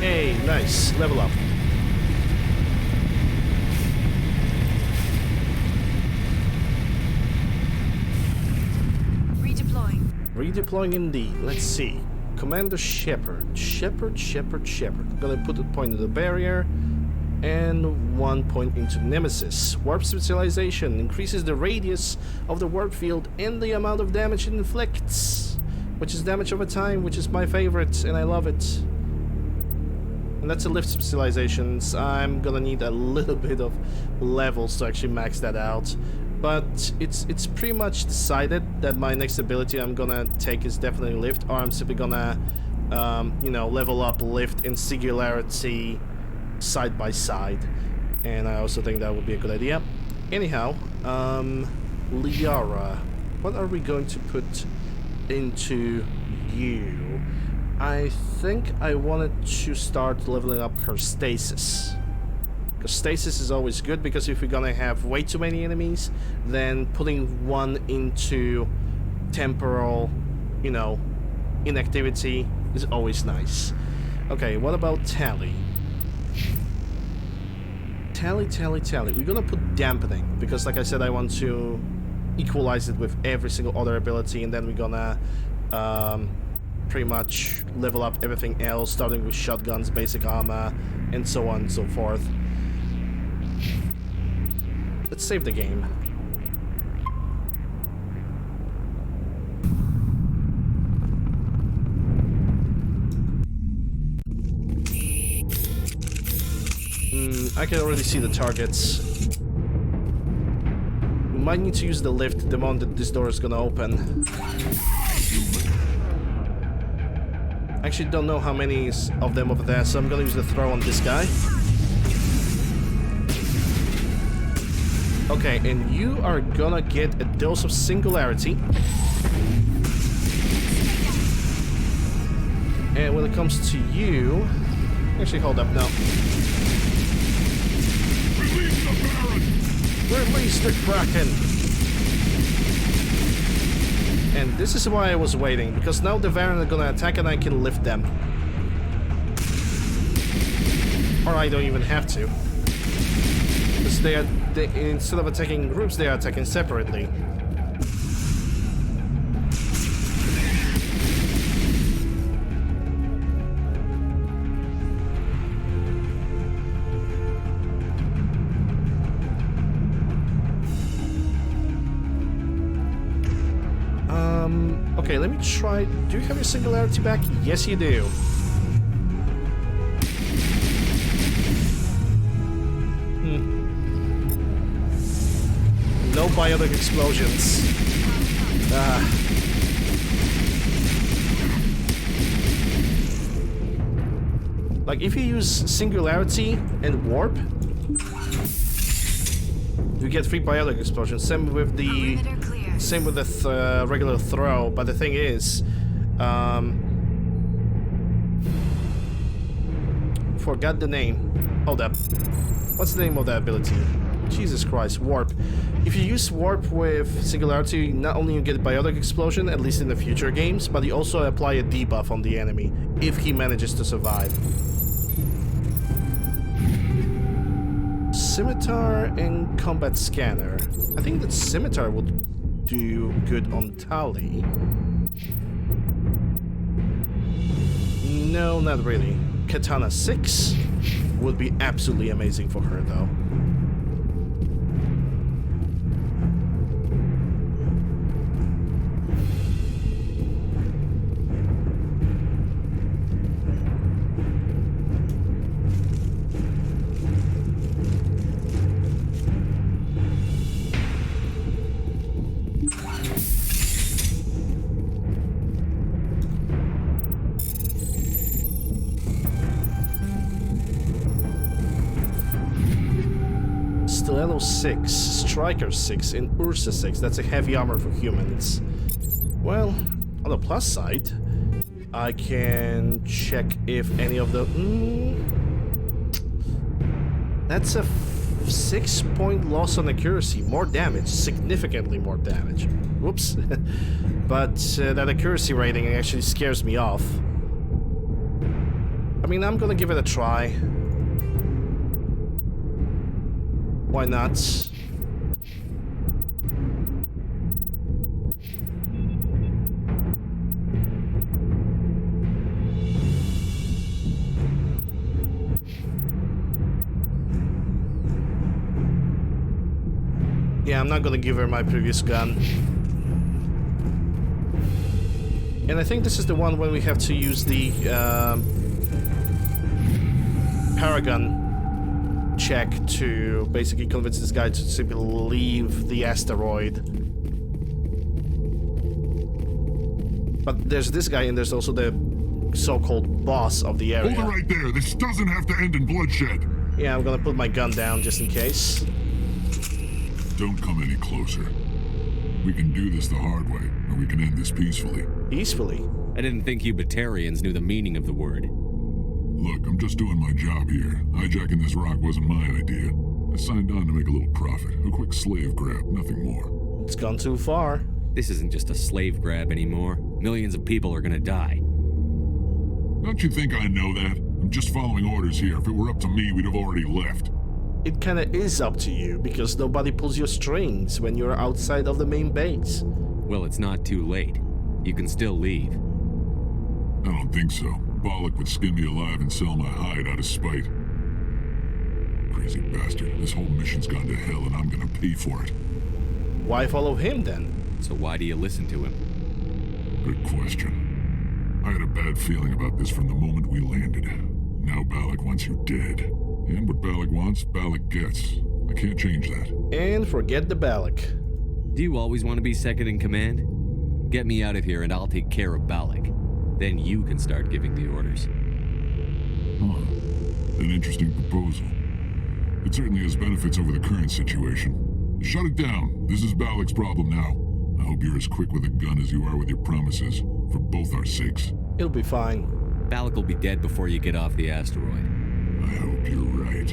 Speaker 1: Hey, nice. Level up.
Speaker 16: Redeploying.
Speaker 1: Redeploying indeed. Let's see. Commander Shepard. Shepard. I'm gonna put a point in the barrier. And 1 point into Nemesis. Warp specialization increases the radius of the warp field and the amount of damage it inflicts, which is damage over time, which is my favorite, and I love it. And that's a lift specializations. I'm gonna need a little bit of levels to actually max that out, but it's pretty much decided that my next ability I'm gonna take is definitely lift, or I'm simply gonna you know, level up lift and singularity side by side, and I also think that would be a good idea. Anyhow, Liara, what are we going to put into you? I think I wanted to start leveling up her stasis, because stasis is always good, because if we're gonna have way too many enemies, then putting one into temporal, you know, inactivity is always nice. Okay, what about Tali? Tali. We're gonna put dampening, because like I said, I want to equalize it with every single other ability, and then we're gonna pretty much level up everything else, starting with shotguns, basic armor, and so on and so forth. Let's save the game. I can already see the targets. We might need to use the lift the moment that this door is gonna open. I actually don't know how many of them over there, so I'm gonna use the throw on this guy. Okay, and you are gonna get a dose of singularity. And when it comes to you... Actually, hold up now. Release the Kraken! And this is why I was waiting, because now the Varren are gonna attack and I can lift them. Or I don't even have to. Because instead of attacking in groups, they are attacking separately. Okay, let me try. Do you have your singularity back? Yes, you do. No biotic explosions. Like, if you use singularity and warp, you get 3 biotic explosions. Same with the regular throw. But the thing is, forgot the name. Hold up. What's the name of that ability? Jesus Christ, warp. If you use warp with singularity, not only you get biotic explosion, at least in the future games, but you also apply a debuff on the enemy if he manages to survive. Scimitar and combat scanner. I think that scimitar would do good on Tali. No, not really. Katana 6 would be absolutely amazing for her, though. Stiletto 6, Striker 6, and Ursa 6. That's a heavy armor for humans. Well, on the plus side, I can check if any of the... That's a 6-point loss on accuracy. More damage. Significantly more damage. Whoops. But that accuracy rating actually scares me off. I mean, I'm gonna give it a try. Why not? Yeah, I'm not gonna give her my previous gun. And I think this is the one when we have to use the Paragon check to basically convince this guy to simply leave the asteroid. But there's this guy, and there's also the so-called boss of the area.
Speaker 7: Hold it right there. This doesn't have to end in bloodshed.
Speaker 1: Yeah, I'm gonna put my gun down just in case.
Speaker 7: Don't come any closer. We can do this the hard way, or we can end this peacefully.
Speaker 1: Peacefully?
Speaker 5: I didn't think you Batarians knew the meaning of the word.
Speaker 7: Look, I'm just doing my job here. Hijacking this rock wasn't my idea. I signed on to make a little profit. A quick slave grab, nothing more.
Speaker 1: It's gone too far.
Speaker 5: This isn't just a slave grab anymore. Millions of people are gonna die.
Speaker 7: Don't you think I know that? I'm just following orders here. If it were up to me, we'd have already left.
Speaker 1: It kinda is up to you, because nobody pulls your strings when you're outside of the main base.
Speaker 5: Well, it's not too late. You can still leave.
Speaker 7: I don't think so. Bollock would skin me alive and sell my hide out of spite. Crazy bastard. This whole mission's gone to hell and I'm gonna pay for it.
Speaker 1: Why follow him then?
Speaker 5: So why do you listen to him?
Speaker 7: Good question. I had a bad feeling about this from the moment we landed. Now Bollock wants you dead. And what Bollock wants, Bollock gets. I can't change that.
Speaker 1: And forget the Bollock.
Speaker 5: Do you always want to be second in command? Get me out of here and I'll take care of Bollock. Then you can start giving the orders.
Speaker 7: An interesting proposal. It certainly has benefits over the current situation. Shut it down. This is Bollock's problem now. I hope you're as quick with a gun as you are with your promises, for both our sakes.
Speaker 1: It'll be fine.
Speaker 5: Bollock will be dead before you get off the asteroid.
Speaker 7: I hope you're right.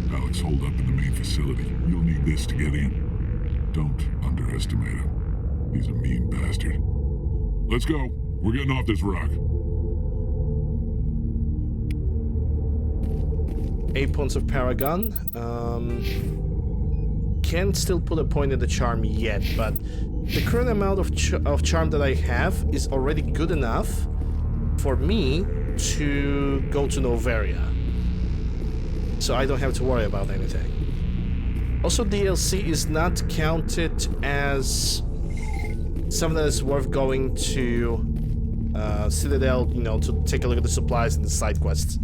Speaker 7: Bollock's holed up in the main facility. You'll need this to get in. Don't underestimate him. He's a mean bastard. Let's go. We're getting off this rock.
Speaker 1: 8 points of Paragon. Can't still put a point in the charm yet, but the current amount of charm that I have is already good enough for me to go to Novaria. So I don't have to worry about anything. Also, DLC is not counted as something that is worth going to Citadel, you know, to take a look at the supplies and the side quests.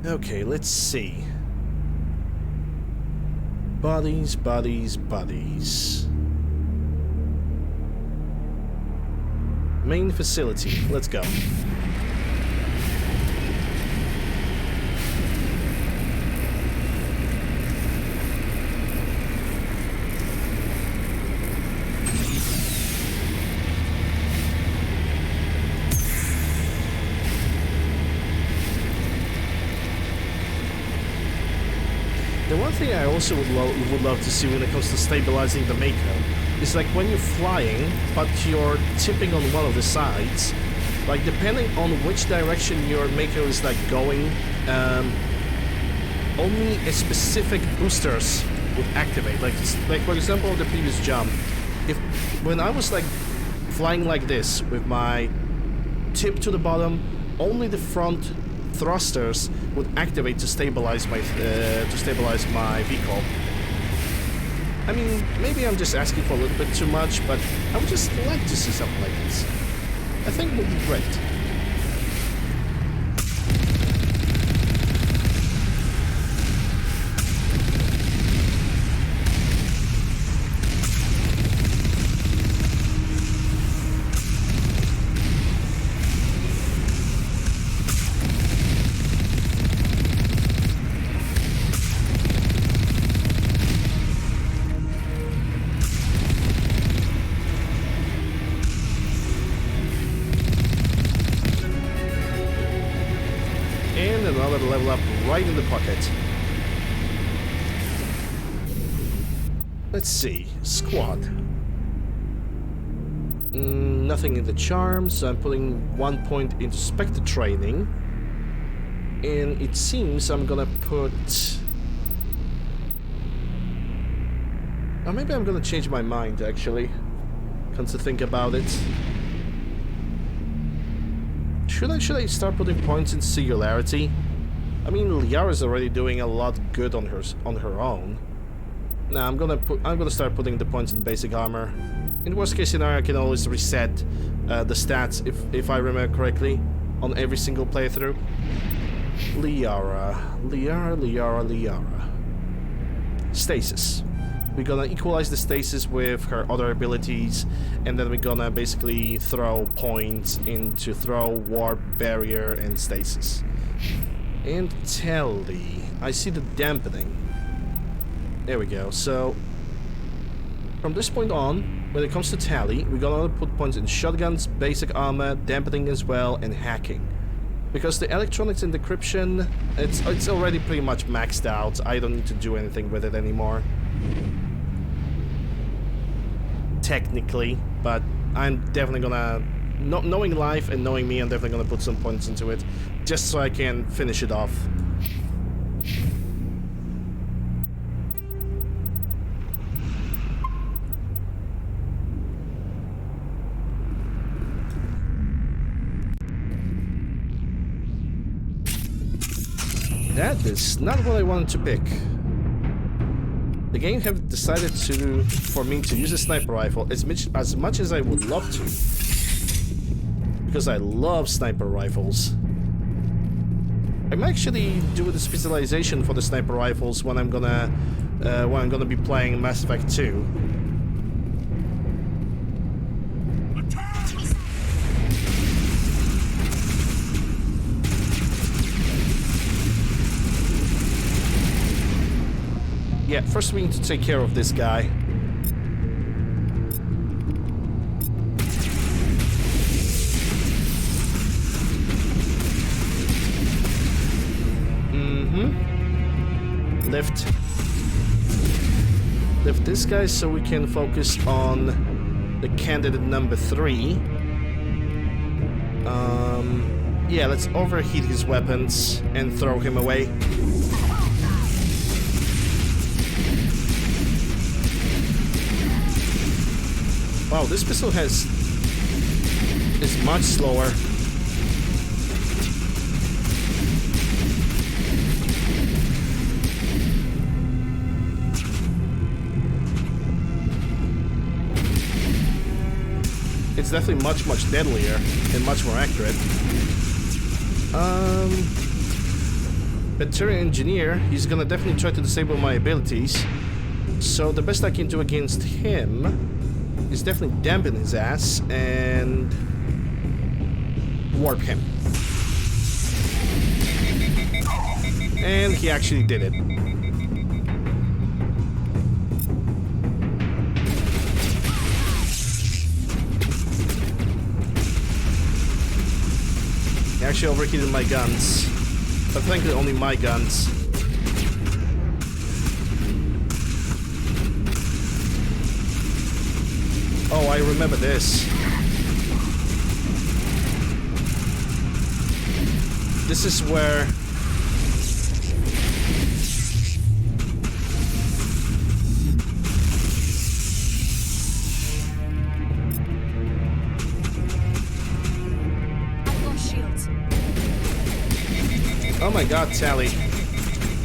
Speaker 1: Okay, let's see. Bodies, bodies, bodies. Main facility, let's go. The one thing I also would love to see when it comes to stabilizing the Mako is like when you're flying, but you're tipping on one of the sides, like depending on which direction your Mako is like going, only a specific boosters would activate. Like for example, on the previous jump, when I was like flying like this with my tip to the bottom, only the front thrusters would activate to stabilize my vehicle. I mean, maybe I'm just asking for a little bit too much, but I would just like to see something like this. I think it would be great. Level up right in the pocket. Let's see. Squad. Nothing in the charm, so I'm putting 1 point into Spectre training. And it seems I'm gonna put... Or maybe I'm gonna change my mind, actually. Come to think about it. Should I start putting points in Singularity? I mean, Liara's already doing a lot good on her own. Nah, I'm gonna start putting the points in basic armor. In worst case scenario, I can always reset the stats if I remember correctly on every single playthrough. Liara. Stasis. We're gonna equalize the stasis with her other abilities, and then we're gonna basically throw points into throw, warp, barrier, and stasis. And Tally. I see the dampening. There we go. So, from this point on, when it comes to Tally, we're gonna put points in shotguns, basic armor, dampening as well, and hacking. Because the electronics and decryption, it's already pretty much maxed out. I don't need to do anything with it anymore. Technically, but I'm definitely gonna... knowing life and knowing me, I'm definitely gonna put some points into it, just so I can finish it off. That is not what I wanted to pick. The game have decided for me to use a sniper rifle as much as I would love to. Because I love sniper rifles. I'm actually doing the specialization for the sniper rifles when I'm gonna be playing Mass Effect 2. Yeah, first we need to take care of this guy. Lift this guy so we can focus on the candidate number 3. Yeah, let's overheat his weapons and throw him away. Wow, this pistol is much slower. It's definitely much deadlier and much more accurate. Veteran engineer, he's gonna definitely try to disable my abilities. So the best I can do against him is definitely dampen his ass and warp him. And he actually did it. He actually overheated my guns. But thankfully only my guns. Oh, I remember this. This is where... Oh my god, Tally.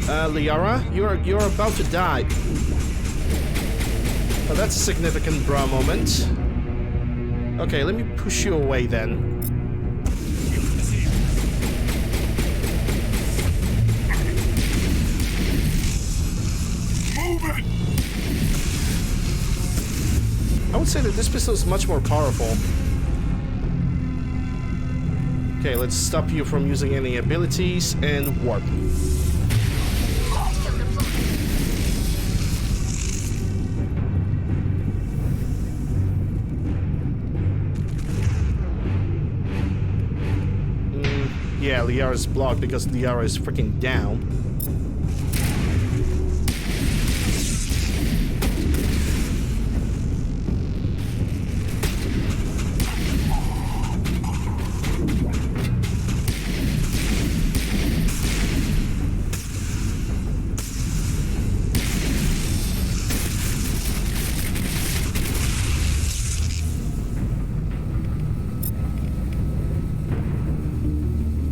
Speaker 1: Liara, you're about to die. Oh, that's a significant bra moment. Okay, let me push you away then.
Speaker 7: Move it!
Speaker 1: I would say that this pistol is much more powerful. Okay, let's stop you from using any abilities and warp. Yeah, Liara's blocked because Liara is freaking down.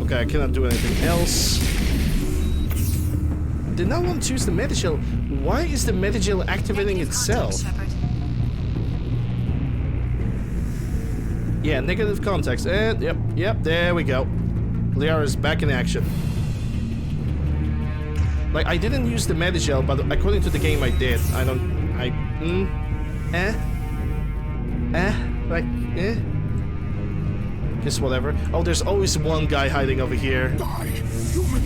Speaker 1: Okay, I cannot do anything else. Did not want to use the Medigel. Why is the Medigel activating itself? Yeah, negative context. And yep, there we go. Liara is back in action. Like, I didn't use the Medigel, but according to the game I did. Guess whatever. Oh, there's always one guy hiding over here.
Speaker 7: Die, human.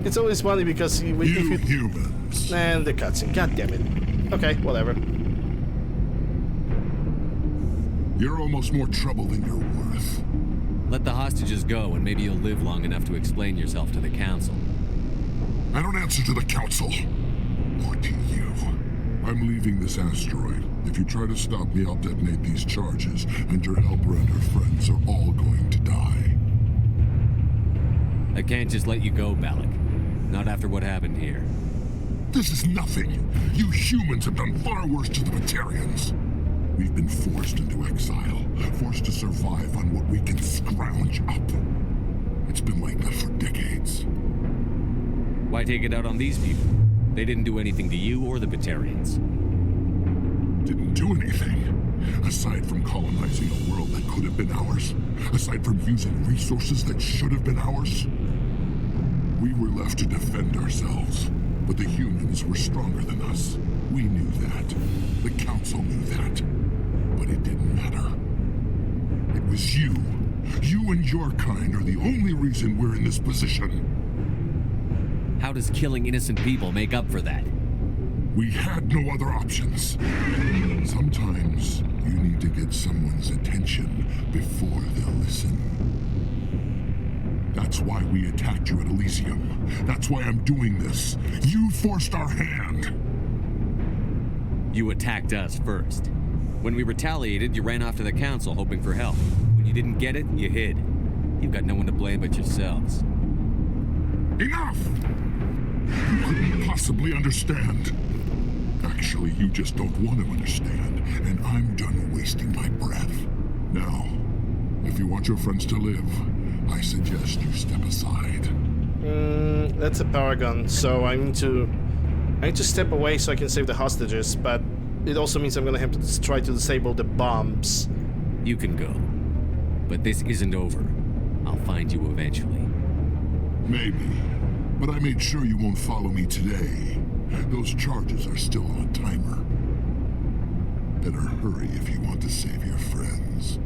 Speaker 1: It's always funny because if you
Speaker 7: humans.
Speaker 1: And the cutscene. God damn it. Okay, whatever.
Speaker 7: You're almost more trouble than you're worth.
Speaker 5: Let the hostages go, and maybe you'll live long enough to explain yourself to the council.
Speaker 7: I don't answer to the council. Or to you. I'm leaving this asteroid. If you try to stop me, I'll detonate these charges, and your helper and her friends are all going to die.
Speaker 5: I can't just let you go, Balak. Not after what happened here.
Speaker 7: This is nothing. You humans have done far worse to the Batarians. We've been forced into exile, forced to survive on what we can scrounge up. It's been like that for decades.
Speaker 5: Why take it out on these people? They didn't do anything to you or the Batarians.
Speaker 7: Didn't do anything. Aside from colonizing a world that could have been ours. Aside from using resources that should have been ours. We were left to defend ourselves. But the humans were stronger than us. We knew that. The council knew that. But it didn't matter. It was you. You and your kind are the only reason we're in this position.
Speaker 5: How does killing innocent people make up for that?
Speaker 7: We had no other options. Sometimes you need to get someone's attention before they'll listen. That's why we attacked you at Elysium. That's why I'm doing this. You forced our hand.
Speaker 5: You attacked us first. When we retaliated, you ran off to the council hoping for help. When you didn't get it, you hid. You've got no one to blame but yourselves.
Speaker 7: Enough! You couldn't possibly understand. Actually, you just don't want to understand, and I'm done wasting my breath. Now, if you want your friends to live, I suggest you step aside.
Speaker 1: That's a Paragon, so I need to step away so I can save the hostages, but it also means I'm gonna have to try to disable the bombs.
Speaker 5: You can go. But this isn't over. I'll find you eventually.
Speaker 7: Maybe. But I made sure you won't follow me today. Those charges are still on a timer. Better hurry if you want to save your friends.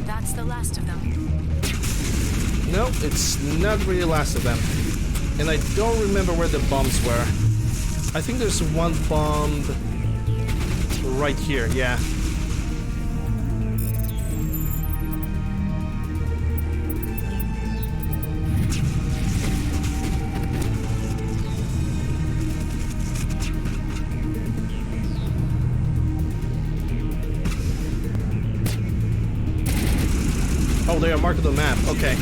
Speaker 3: That's the last of them.
Speaker 1: No, it's not really the last of them. And I don't remember where the bombs were. I think there's one bomb right here, yeah. Oh, they are marked on the map. Okay.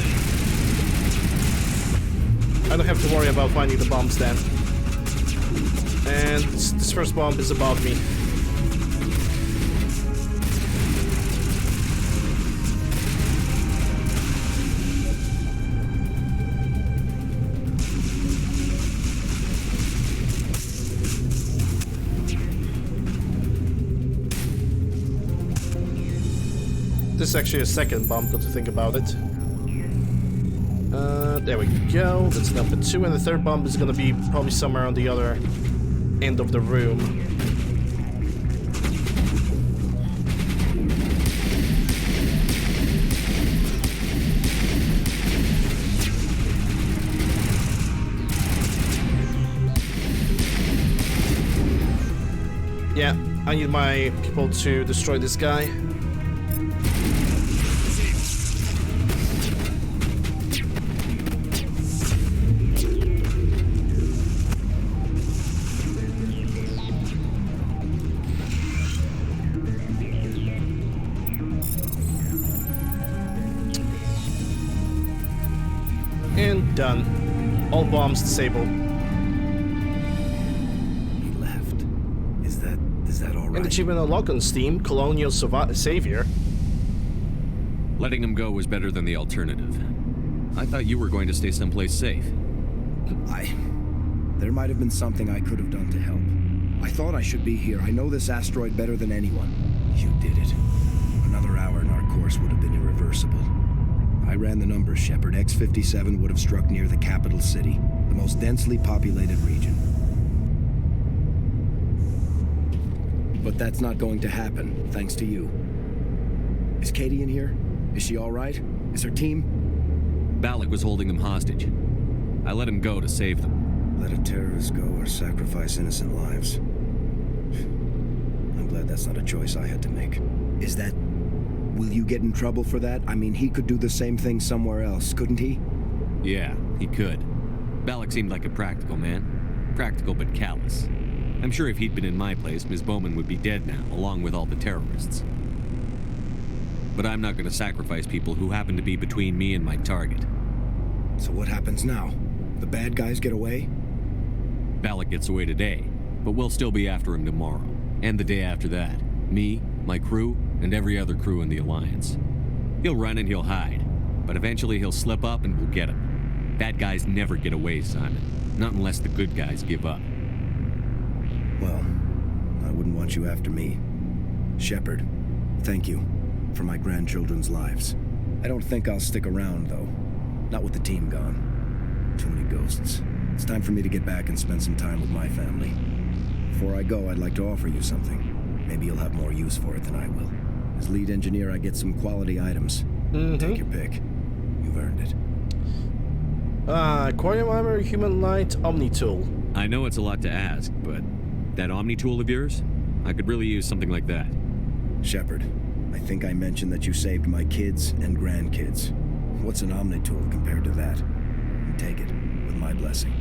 Speaker 1: I don't have to worry about finding the bombs then. And this first bomb is above me. This is actually a second bomb, good to think about it. There we go, that's number 2, and the third bomb is gonna be probably somewhere on the other end of the room. Yeah, I need my people to destroy this guy. And done. All bombs disabled.
Speaker 18: He left. Is that all right?
Speaker 1: And achievement unlocked on Steam, Colonial Savior.
Speaker 5: Letting him go was better than the alternative. I thought you were going to stay someplace safe.
Speaker 18: There might have been something I could have done to help. I thought I should be here. I know this asteroid better than anyone. You did it. Another hour and our course would have been irreversible. I ran the numbers, Shepard. X-57 would have struck near the capital city, the most densely populated region. But that's not going to happen, thanks to you. Is Katie in here? Is she all right? Is her team?
Speaker 5: Balak was holding them hostage. I let him go to save them.
Speaker 18: Let a terrorist go or sacrifice innocent lives. I'm glad that's not a choice I had to make. Is that... Will you get in trouble for that? I mean, he could do the same thing somewhere else, couldn't he?
Speaker 5: Yeah, he could. Balak seemed like a practical man. Practical but callous. I'm sure if he'd been in my place, Ms. Bowman would be dead now, along with all the terrorists. But I'm not going to sacrifice people who happen to be between me and my target.
Speaker 18: So what happens now? The bad guys get away?
Speaker 5: Balak gets away today, but we'll still be after him tomorrow. And the day after that. Me, my crew, and every other crew in the Alliance. He'll run and he'll hide, but eventually he'll slip up and we'll get him. Bad guys never get away, Simon. Not unless the good guys give up.
Speaker 18: Well, I wouldn't want you after me. Shepard, thank you for my grandchildren's lives. I don't think I'll stick around, though. Not with the team gone. Too many ghosts. It's time for me to get back and spend some time with my family. Before I go, I'd like to offer you something. Maybe you'll have more use for it than I will. As lead engineer, I get some quality items. Take your pick. You've earned it.
Speaker 1: Aquarium armor, human light, Omni tool.
Speaker 5: I know it's a lot to ask, but that Omni tool of yours? I could really use something like that.
Speaker 18: Shepard, I think I mentioned that you saved my kids and grandkids. What's an Omni tool compared to that? Take it, with my blessing.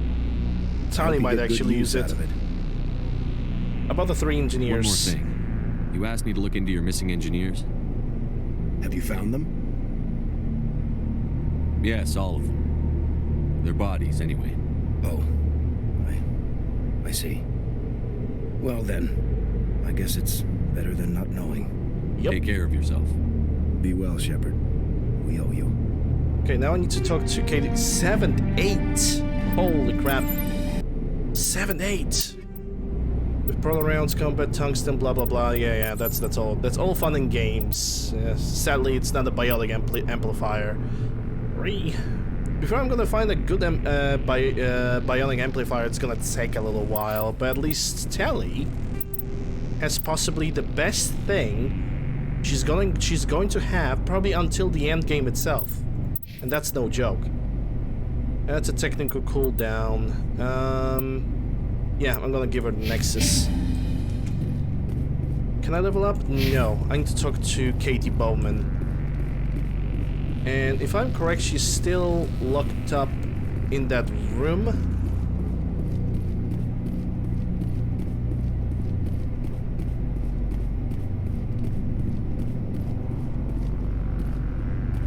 Speaker 1: Tony might actually use it. About the 3 engineers.
Speaker 5: One more thing. You asked me to look into your missing engineers?
Speaker 18: Have you found them?
Speaker 5: Yes, all of them. Their bodies, anyway.
Speaker 18: Oh. I see. Well then, I guess it's better than not knowing.
Speaker 1: Yep.
Speaker 5: Take care of yourself.
Speaker 18: Be well, Shepard. We owe you.
Speaker 1: Okay, now I need to talk to Katie. 7-8! Holy crap. 7-8! With proton rounds, combat, tungsten, blah blah blah. Yeah, that's all. That's all fun and games. Sadly, it's not a biotic amplifier. Before I'm gonna find a good bionic amplifier, it's gonna take a little while. But at least Telly has possibly the best thing she's going to have probably until the end game itself, and that's no joke. That's a technical cooldown. Yeah, I'm gonna give her the Nexus. Can I level up? No, I need to talk to Katie Bowman. And if I'm correct, she's still locked up in that room.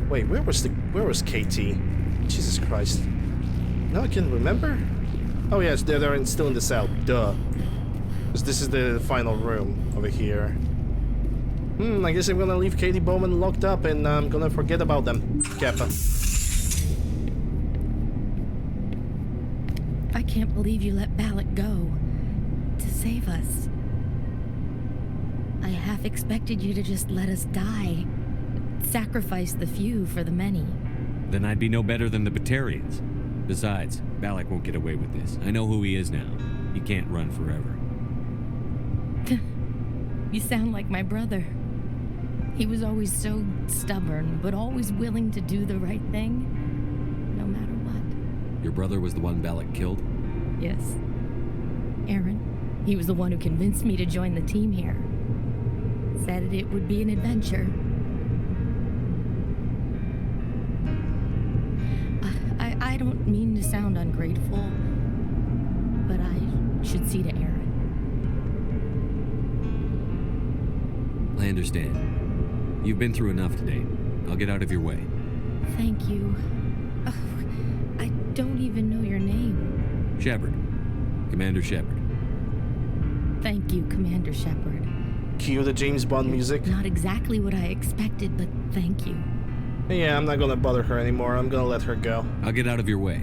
Speaker 1: Wait, where was Katie? Jesus Christ. Now I can remember? Oh yes, they're still in the cell. Duh. Because this is the final room over here. I guess I'm gonna leave Katie Bowman locked up and I'm gonna forget about them. Kappa.
Speaker 6: I can't believe you let Balak go. To save us. I half expected you to just let us die. Sacrifice the few for the many.
Speaker 5: Then I'd be no better than the Batarians. Besides, Balak won't get away with this. I know who he is now. He can't run forever.
Speaker 6: You sound like my brother. He was always so stubborn, but always willing to do the right thing, no matter what.
Speaker 5: Your brother was the one Balak killed?
Speaker 6: Yes. Aaron. He was the one who convinced me to join the team here. Said it would be an adventure. I don't mean to sound ungrateful, but I should see to Aaron.
Speaker 5: I understand. You've been through enough today. I'll get out of your way.
Speaker 6: Thank you. Oh, I don't even know your name.
Speaker 5: Shepard. Commander Shepard.
Speaker 6: Thank you, Commander Shepard.
Speaker 1: Cue the James Bond music.
Speaker 6: Not exactly what I expected, but thank you.
Speaker 1: Yeah, I'm not gonna bother her anymore. I'm gonna let her go.
Speaker 5: I'll get out of your way.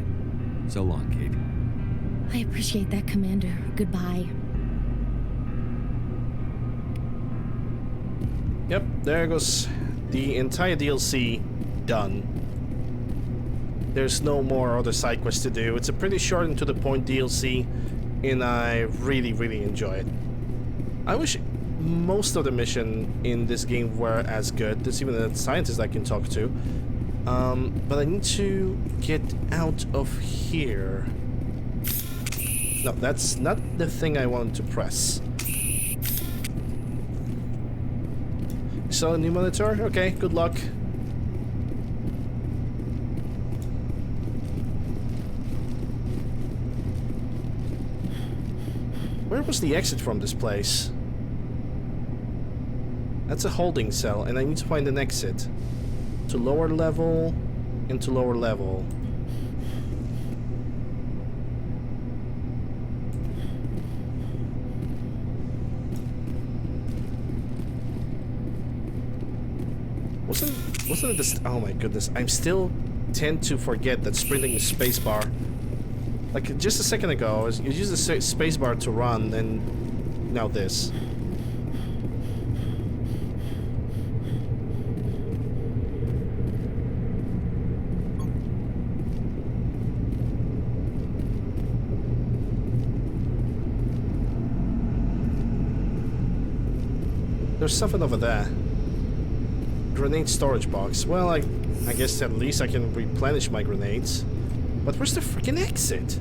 Speaker 5: So long, Kate.
Speaker 6: I appreciate that, Commander. Goodbye.
Speaker 1: Yep, there goes the entire DLC done. There's no more other side quests to do. It's a pretty short and to the point DLC, and I really, really enjoy it. I wish most of the mission in this game were as good. There's even a scientist I can talk to. But I need to get out of here. No, that's not the thing I wanted to press. So, new monitor? Okay, good luck. Where was the exit from this place? That's a holding cell, and I need to find an exit. To lower level, into lower level. Wasn't it this? Oh my goodness! I still tend to forget that sprinting is spacebar. Like just a second ago, I used the spacebar to run, and now this. There's something over there. Grenade storage box. Well, I guess at least I can replenish my grenades. But where's the freaking exit?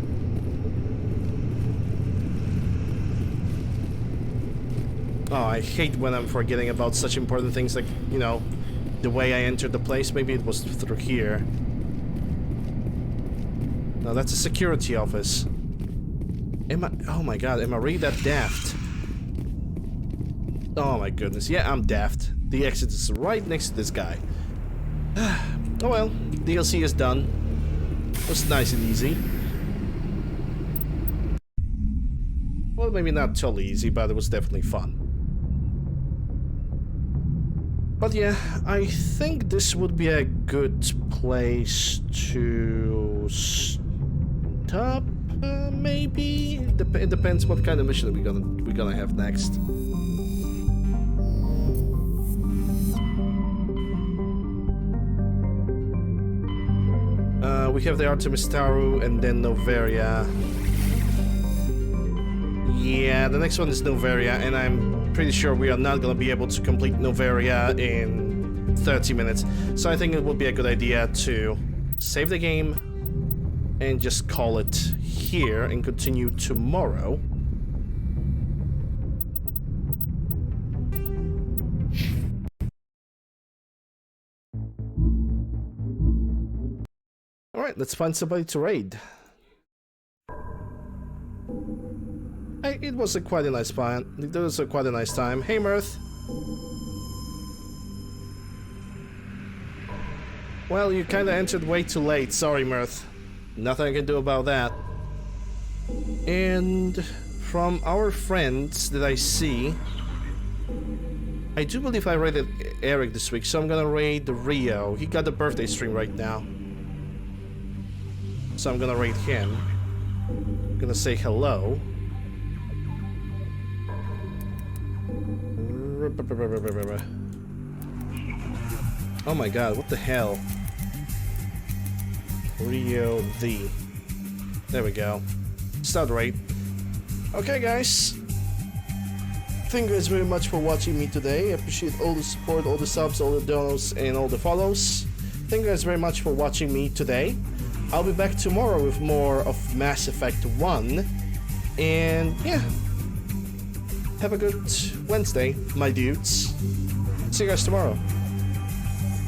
Speaker 1: Oh, I hate when I'm forgetting about such important things like, you know, the way I entered the place. Maybe it was through here. No, that's a security office. Oh my god, am I really that daft? Oh my goodness. Yeah, I'm daft. The exit is right next to this guy. Oh well, DLC is done. It was nice and easy. Well, maybe not totally easy, but it was definitely fun. But yeah, I think this would be a good place to stop, maybe? It depends what kind of mission we're gonna have next. We have the Artemis Taru and then Noveria. Yeah, the next one is Noveria, and I'm pretty sure we are not gonna be able to complete Noveria in 30 minutes. So I think it would be a good idea to save the game and just call it here and continue tomorrow. Alright, let's find somebody to raid. It was quite a nice fun. It was quite a nice time. Hey, Mirth. Well, you kinda entered way too late. Sorry, Mirth. Nothing I can do about that. And from our friends that I see, I do believe I raided Eric this week, so I'm gonna raid Rio. He got the birthday stream right now. So I'm gonna raid him. I'm gonna say hello. Oh my god, what the hell? Rio the. There we go. Start raid. Okay, guys. Thank you guys very much for watching me today. I appreciate all the support, all the subs, all the donos, and all the follows. Thank you guys very much for watching me today. I'll be back tomorrow with more of Mass Effect 1. And yeah. Have a good Wednesday, my dudes. See you guys tomorrow.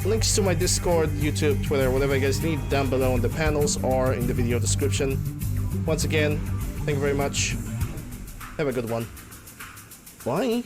Speaker 1: Links to my Discord, YouTube, Twitter, whatever you guys need down below in the panels or in the video description. Once again, thank you very much. Have a good one. Bye.